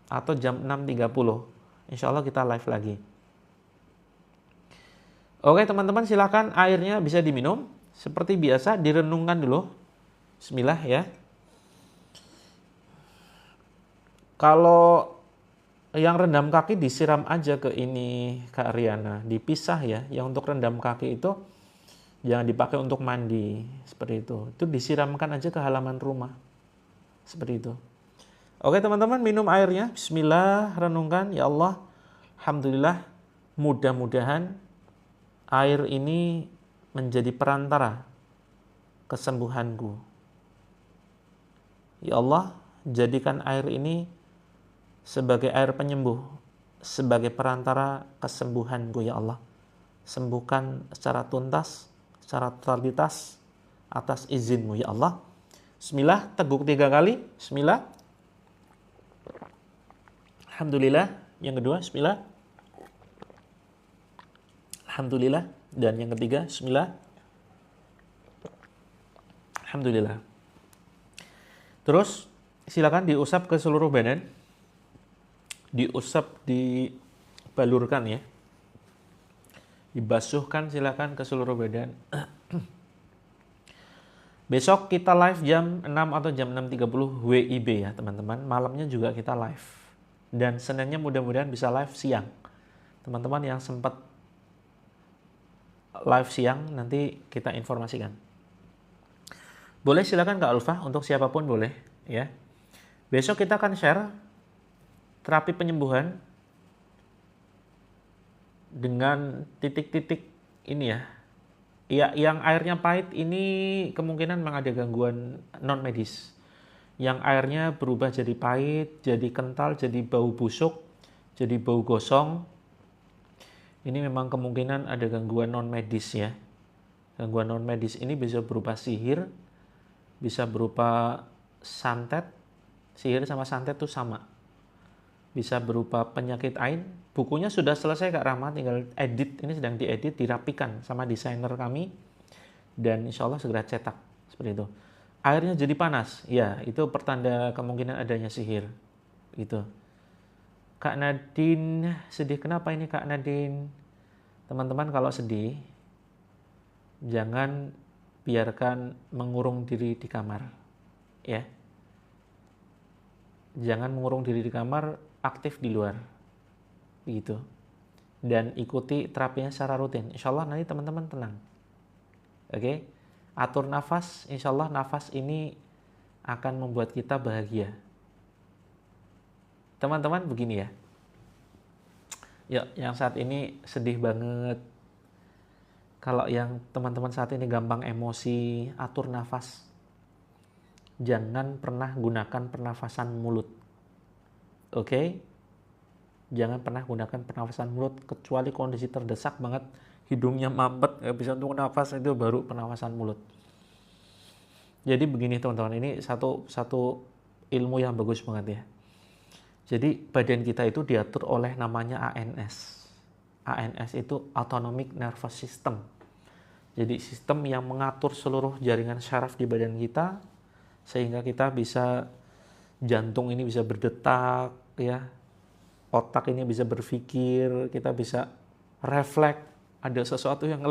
atau jam 6.30. Insya Allah kita live lagi. Oke teman-teman, silakan airnya bisa diminum. Seperti biasa direnungkan dulu. Bismillah ya. Kalau yang rendam kaki disiram aja ke ini Kak Riana, dipisah ya. Yang untuk rendam kaki itu jangan dipakai untuk mandi seperti itu. Itu disiramkan aja ke halaman rumah. Seperti itu. Oke teman-teman, minum airnya. Bismillah, renungkan ya Allah. Alhamdulillah, mudah-mudahan air ini menjadi perantara kesembuhanku. Ya Allah, jadikan air ini sebagai air penyembuh, sebagai perantara kesembuhanku ya Allah. Sembuhkan secara tuntas, secara totalitas atas izinmu ya Allah. Bismillah, teguk 3 kali. Bismillah. Alhamdulillah. Yang kedua, bismillah. Alhamdulillah. Dan yang ketiga, bismillah. Alhamdulillah. Terus silakan diusap ke seluruh badan. Diusap, dibalurkan ya. Dibasuhkan silakan ke seluruh badan. Besok kita live jam 6 atau jam 6.30 WIB ya teman-teman. Malamnya juga kita live. Dan Seninnya mudah-mudahan bisa live siang. Teman-teman yang sempat live siang nanti kita informasikan. Boleh silakan Kak Ulfa, untuk siapapun boleh ya. Besok kita akan share terapi penyembuhan dengan titik-titik ini ya. Ya, yang airnya pahit ini kemungkinan memang ada gangguan non medis. Yang airnya berubah jadi pahit, jadi kental, jadi bau busuk, jadi bau gosong. Ini memang kemungkinan ada gangguan non medis ya. Gangguan non medis ini bisa berupa sihir, bisa berupa santet. Sihir sama santet itu sama. Bisa berupa penyakit ain. Bukunya sudah selesai Kak Rahma, tinggal edit. Ini sedang diedit, dirapikan sama desainer kami. Dan insya Allah segera cetak. Seperti itu. Airnya jadi panas. Ya, itu pertanda kemungkinan adanya sihir. Gitu. Kak Nadine, sedih kenapa ini Kak Nadine? Teman-teman kalau sedih, jangan biarkan mengurung diri di kamar. Ya. Jangan mengurung diri di kamar, aktif di luar. Begitu. Dan ikuti terapinya secara rutin. Insya Allah nanti teman-teman tenang. Oke? Atur nafas. Insya Allah nafas ini akan membuat kita bahagia. Teman-teman begini ya. Yuk, yang saat ini sedih banget. Kalau yang teman-teman saat ini gampang emosi, atur nafas. Jangan pernah gunakan pernafasan mulut. Oke? Jangan pernah gunakan pernafasan mulut kecuali kondisi terdesak banget, hidungnya mampet, nggak bisa untuk nafas, itu baru pernafasan mulut. Jadi begini teman-teman, ini satu ilmu yang bagus banget ya. Jadi badan kita itu diatur oleh namanya ANS. ANS itu Autonomic Nervous System. Jadi sistem yang mengatur seluruh jaringan syaraf di badan kita sehingga kita bisa, jantung ini bisa berdetak ya. Otak ini bisa berpikir, kita bisa refleks, ada sesuatu yang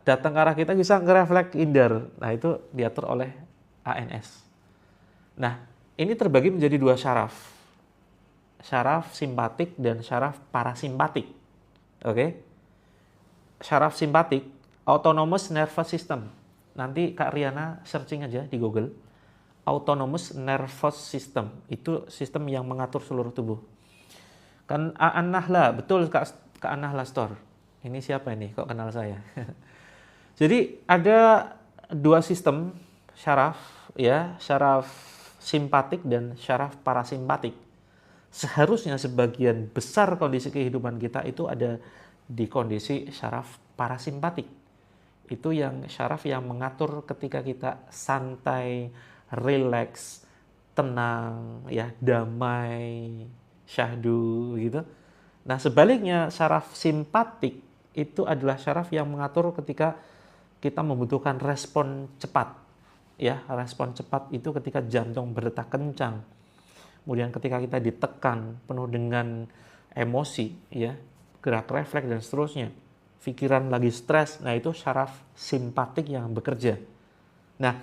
datang ke arah kita bisa ngerefleks hindar. Nah, itu diatur oleh ANS. Nah, ini terbagi menjadi 2 syaraf. Syaraf simpatik dan syaraf parasimpatik. Oke? Syaraf simpatik, Autonomous Nervous System. Nanti Kak Riana searching aja di Google. Autonomous Nervous System. Itu sistem yang mengatur seluruh tubuh. Kan An-Nahla, betul Kak An-Nahla Store. Ini siapa ini? Kok kenal saya? Jadi ada 2 sistem syaraf ya, syaraf simpatik dan syaraf parasimpatik. Seharusnya sebagian besar kondisi kehidupan kita itu ada di kondisi syaraf parasimpatik. Itu yang syaraf yang mengatur ketika kita santai, rileks, tenang, ya, damai, syahdu gitu. Nah, sebaliknya syaraf simpatik itu adalah syaraf yang mengatur ketika kita membutuhkan respon cepat. Ya, respon cepat itu ketika jantung berdetak kencang. Kemudian ketika kita ditekan penuh dengan emosi, ya, gerak refleks dan seterusnya. Pikiran lagi stres, nah itu syaraf simpatik yang bekerja. Nah,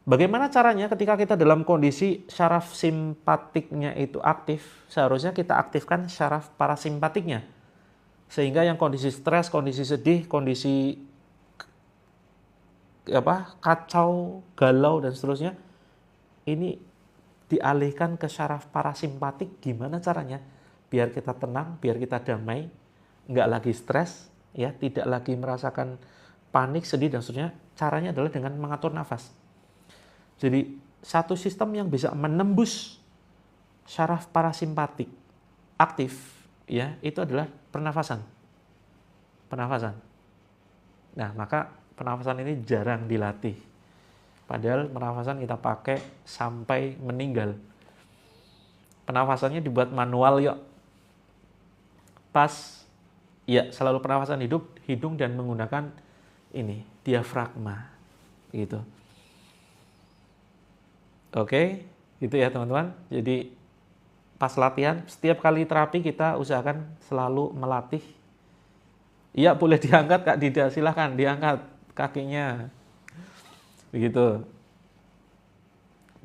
bagaimana caranya ketika kita dalam kondisi syaraf simpatiknya itu aktif, seharusnya kita aktifkan syaraf parasimpatiknya. Sehingga yang kondisi stres, kondisi sedih, kondisi kacau, galau dan seterusnya, ini dialihkan ke syaraf parasimpatik. Gimana caranya? Biar kita tenang, biar kita damai, nggak lagi stres, ya, tidak lagi merasakan panik, sedih dan seterusnya. Caranya adalah dengan mengatur nafas. Jadi satu sistem yang bisa menembus syaraf parasimpatik aktif, ya, itu adalah pernafasan. Pernafasan. Nah, maka pernafasan ini jarang dilatih. Padahal pernafasan kita pakai sampai meninggal. Pernafasannya dibuat manual yuk. Pas, ya, selalu pernafasan hidung dan menggunakan ini, diafragma. Gitu. Oke, gitu ya teman-teman. Jadi pas latihan, setiap kali terapi kita usahakan selalu melatih. Iya, boleh diangkat Kak Dida, silahkan diangkat kakinya. Begitu.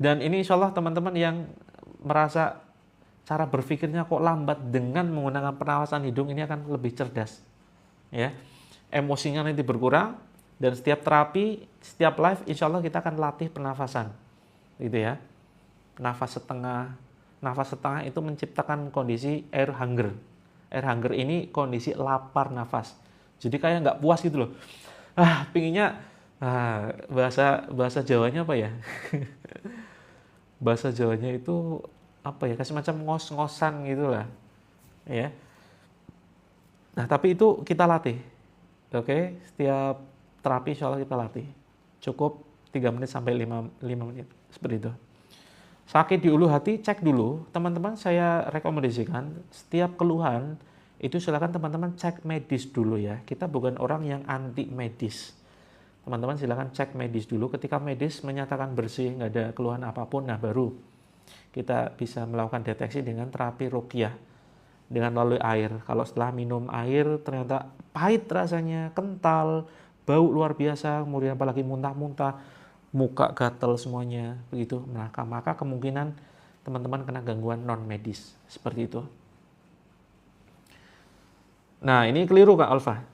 Dan ini insya Allah teman-teman yang merasa cara berpikirnya kok lambat, dengan menggunakan pernafasan hidung ini akan lebih cerdas. Ya, emosinya nanti berkurang, dan setiap terapi, setiap live insya Allah kita akan latih pernafasan. Gitu ya. Nafas setengah itu menciptakan kondisi air hunger. Air hunger ini kondisi lapar nafas. Jadi kayak nggak puas gitu loh. Pinginnya, bahasa Jawanya apa ya? Bahasa Jawanya itu apa ya? Kayak semacam ngos-ngosan gitu lah. Ya. Nah, tapi itu kita latih. Oke, setiap terapi insya Allah kita latih. Cukup 3 menit sampai 5 menit. Seperti itu. Sakit di ulu hati, cek dulu. Teman-teman, saya rekomendasikan setiap keluhan itu silakan teman-teman cek medis dulu ya. Kita bukan orang yang anti medis. Teman-teman silakan cek medis dulu. Ketika medis menyatakan bersih, nggak ada keluhan apapun, nah baru kita bisa melakukan deteksi dengan terapi ruqyah dengan melalui air. Kalau setelah minum air ternyata pahit rasanya, kental, bau luar biasa, kemudian apalagi muntah-muntah, muka gatal semuanya, begitu, maka kemungkinan teman-teman kena gangguan non medis seperti itu. Nah, ini keliru Kak Alfa.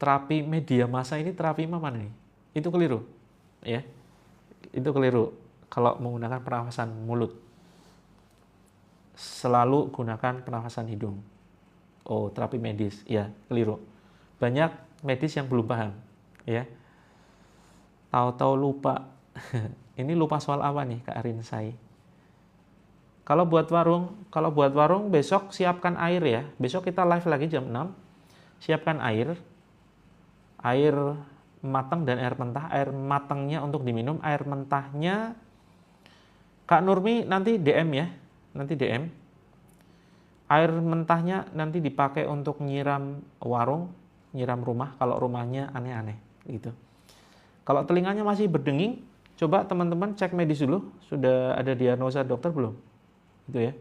Terapi media massa ini terapi mana nih? Itu keliru. Ya. Itu keliru kalau menggunakan pernafasan mulut. Selalu gunakan pernafasan hidung. Oh, terapi medis. Ya, keliru. Banyak medis yang belum paham, ya. Tahu-tahu lupa. Ini lupa soal apa nih Kak Arinsai? Kalau buat warung besok siapkan air ya. Besok kita live lagi jam 6. Siapkan air matang dan air mentah. Air matangnya untuk diminum, air mentahnya Kak Nurmi nanti DM ya. Nanti DM. Air mentahnya nanti dipakai untuk nyiram warung, nyiram rumah kalau rumahnya aneh-aneh gitu. Kalau telinganya masih berdenging, coba teman-teman cek medis dulu. Sudah ada diagnosa dokter belum? Gitu ya.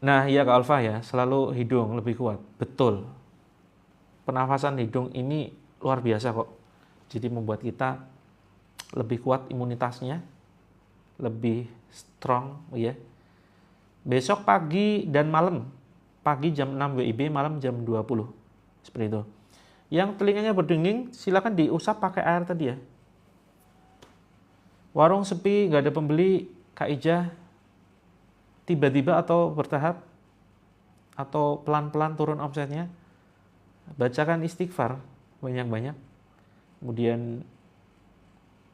Nah, iya Kak Alfa ya, selalu hidung lebih kuat. Betul. Pernafasan hidung ini luar biasa kok. Jadi membuat kita lebih kuat imunitasnya, lebih strong ya. Besok pagi dan malam. Pagi jam 6 WIB, malam jam 20. Seperti itu. Yang telinganya berdenging, silakan diusap pakai air tadi ya. Warung sepi, nggak ada pembeli, Kak Ijah, tiba-tiba atau bertahap, atau pelan-pelan turun omsetnya, bacakan istighfar banyak-banyak. Kemudian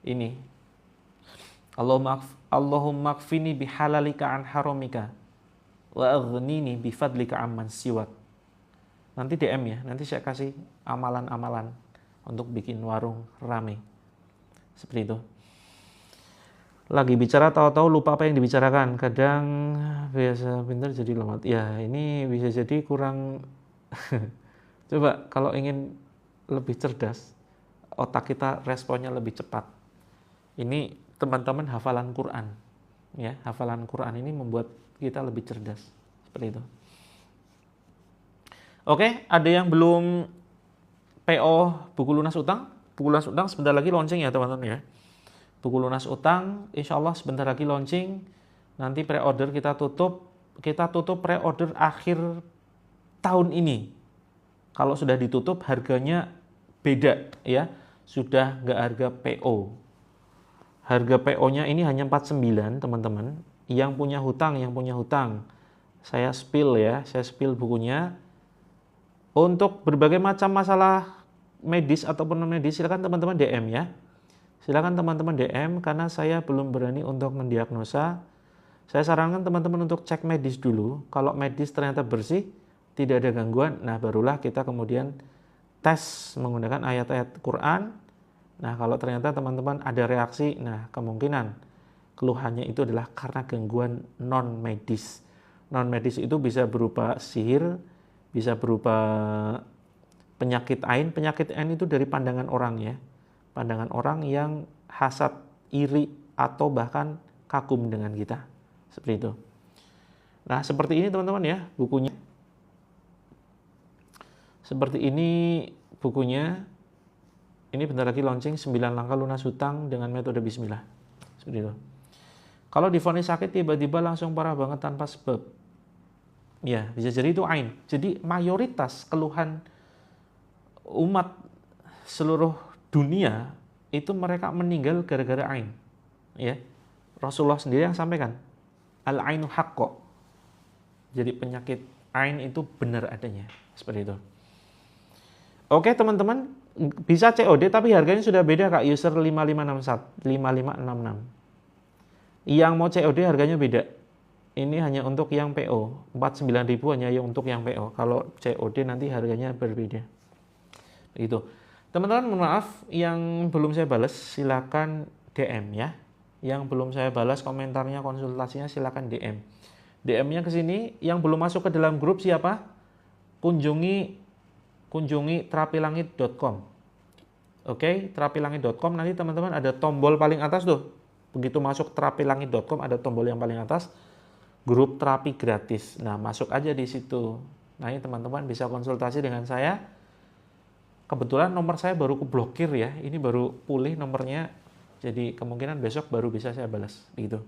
ini, Allahumma kfini bihalalika an haramika wa aghnini bifadlika amman siwak. Nanti DM ya, nanti saya kasih amalan-amalan untuk bikin warung rame. Seperti itu. Lagi bicara tahu-tahu lupa apa yang dibicarakan. Kadang biasa pintar jadi lemot. Ya, ini bisa jadi kurang. Coba kalau ingin lebih cerdas, otak kita responnya lebih cepat. Ini teman-teman hafalan Quran. Ya, hafalan Quran ini membuat kita lebih cerdas. Seperti itu. Oke, ada yang belum PO buku lunas utang? Buku lunas utang sebentar lagi launching ya teman-teman ya. Buku lunas utang, insya Allah sebentar lagi launching. Nanti pre-order kita tutup pre-order akhir tahun ini. Kalau sudah ditutup harganya beda ya, sudah nggak harga PO. Harga PO-nya ini hanya 49 teman-teman. Yang punya hutang. Saya spill bukunya. Untuk berbagai macam masalah medis ataupun non medis, silakan teman-teman DM ya. Silakan teman-teman DM karena saya belum berani untuk mendiagnosa. Saya sarankan teman-teman untuk cek medis dulu. Kalau medis ternyata bersih, tidak ada gangguan, nah barulah kita kemudian tes menggunakan ayat-ayat Quran. Nah kalau ternyata teman-teman ada reaksi, nah kemungkinan keluhannya itu adalah karena gangguan non medis. Non medis itu bisa berupa sihir, bisa berupa penyakit ain. Penyakit ain itu dari pandangan orang ya. Pandangan orang yang hasad, iri, atau bahkan kagum dengan kita. Seperti itu. Nah seperti ini teman-teman ya bukunya. Seperti ini bukunya. Ini bentar lagi launching 9 langkah lunas hutang dengan metode bismillah. Seperti itu. Kalau divonis sakit tiba-tiba langsung parah banget tanpa sebab. Ya, bisa jadi itu ain. Jadi mayoritas keluhan umat seluruh dunia itu mereka meninggal gara-gara ain. Ya. Rasulullah sendiri yang sampaikan, al-ainu haqqo. Jadi penyakit ain itu benar adanya. Seperti itu. Oke teman-teman, bisa COD tapi harganya sudah beda Kak, user 5566. Yang mau COD harganya beda. Ini hanya untuk yang PO, 49.000 hanya untuk yang PO. Kalau COD nanti harganya berbeda. Itu. Teman-teman mohon maaf yang belum saya balas silakan DM ya. Yang belum saya balas komentarnya, konsultasinya silakan DM. DM-nya ke sini. Yang belum masuk ke dalam grup siapa? Kunjungi terapilangit.com. Oke, terapilangit.com, nanti teman-teman ada tombol paling atas tuh. Begitu masuk terapilangit.com ada tombol yang paling atas, grup terapi gratis. Nah, masuk aja di situ. Nah, ini teman-teman bisa konsultasi dengan saya. Kebetulan nomor saya baru keblokir ya. Ini baru pulih nomornya. Jadi kemungkinan besok baru bisa saya balas gitu.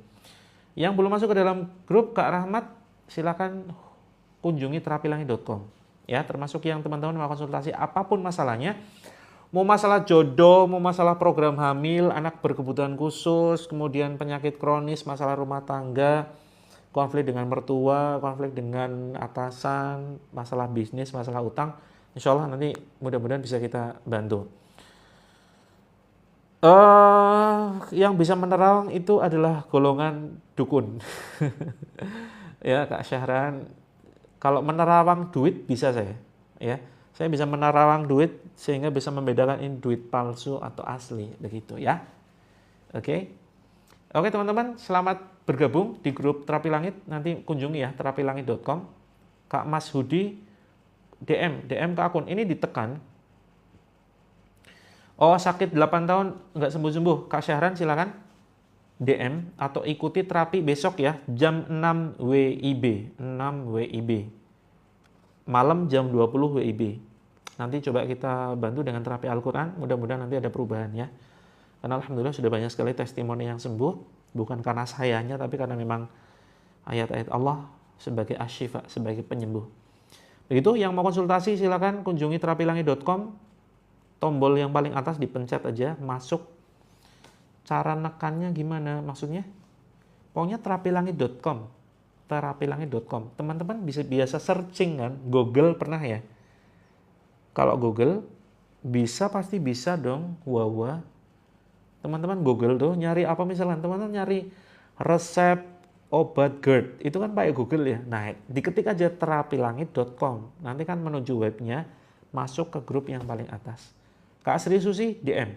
Yang belum masuk ke dalam grup Kak Rahmat, silakan kunjungi terapilangit.com. Ya, termasuk yang teman-teman mau konsultasi apapun masalahnya, mau masalah jodoh, mau masalah program hamil, anak berkebutuhan khusus, kemudian penyakit kronis, masalah rumah tangga, konflik dengan mertua, konflik dengan atasan, masalah bisnis, masalah utang, insya Allah nanti mudah-mudahan bisa kita bantu. Yang bisa menerawang itu adalah golongan dukun. Ya Kak Syahran, kalau menerawang duit bisa saya, ya. Saya bisa menerawang duit sehingga bisa membedakan ini duit palsu atau asli, begitu ya. Oke. Oke teman-teman, selamat bergabung di grup Terapi Langit. Nanti kunjungi ya terapilangit.com. Kak Mas Hudi DM ke akun ini ditekan. Oh, sakit 8 tahun nggak sembuh-sembuh. Kak Syahran silakan DM atau ikuti terapi besok ya, jam 6 WIB. Malam jam 20 WIB. Nanti coba kita bantu dengan terapi Al-Quran, mudah-mudahan nanti ada perubahan ya. Karena alhamdulillah sudah banyak sekali testimoni yang sembuh, bukan karena sayanya, tapi karena memang ayat-ayat Allah sebagai asyifa, sebagai penyembuh. Begitu, yang mau konsultasi silakan kunjungi terapilangit.com. Tombol yang paling atas dipencet aja, masuk. Cara nekannya gimana? Maksudnya? Pokoknya terapilangit.com. Terapilangit.com. Teman-teman bisa biasa searching kan? Google pernah ya? Kalau Google bisa pasti bisa dong. Wawa. Teman-teman Google tuh nyari apa misalnya? Teman-teman nyari resep obat GERD. Itu kan pakai Google ya. Nah, diketik aja terapilangit.com. Nanti kan menuju webnya, masuk ke grup yang paling atas. Kak Sri Susi DM.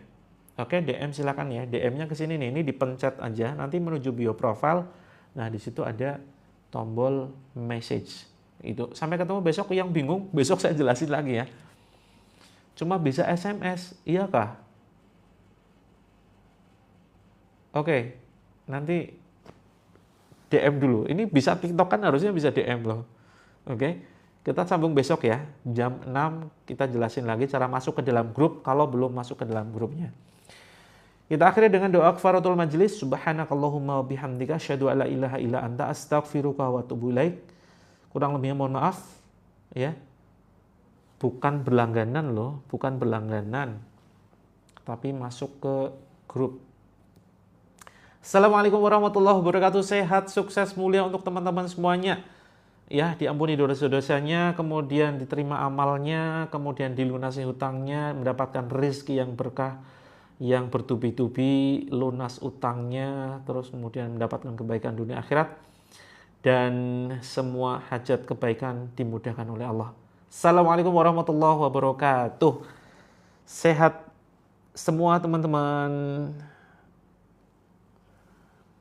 Oke, DM silakan ya. DM-nya ke sini nih. Ini dipencet aja, nanti menuju bio profile. Nah, di situ ada tombol message. Itu. Sampai ketemu besok. Yang bingung, besok saya jelasin lagi ya. Cuma bisa SMS, iya kah? Oke, nanti DM dulu. Ini bisa TikTok kan harusnya bisa DM loh. Oke, kita sambung besok ya. Jam 6 kita jelasin lagi cara masuk ke dalam grup kalau belum masuk ke dalam grupnya. Kita akhiri dengan doa kafaratul majlis. Subhanakallahumma wa bihamdika asyhadu alla ilaha illa anta astaghfiruka wa atubu ilaik. Kurang lebihnya mohon maaf ya. Bukan berlangganan loh, bukan berlangganan. Tapi masuk ke grup. Assalamualaikum warahmatullahi wabarakatuh. Sehat, sukses, mulia untuk teman-teman semuanya. Ya, diampuni dosa-dosanya, kemudian diterima amalnya, kemudian dilunasi hutangnya, mendapatkan rezeki yang berkah, yang bertubi-tubi, lunas utangnya, terus kemudian mendapatkan kebaikan dunia akhirat, dan semua hajat kebaikan dimudahkan oleh Allah. Assalamualaikum warahmatullahi wabarakatuh. Sehat semua teman-teman.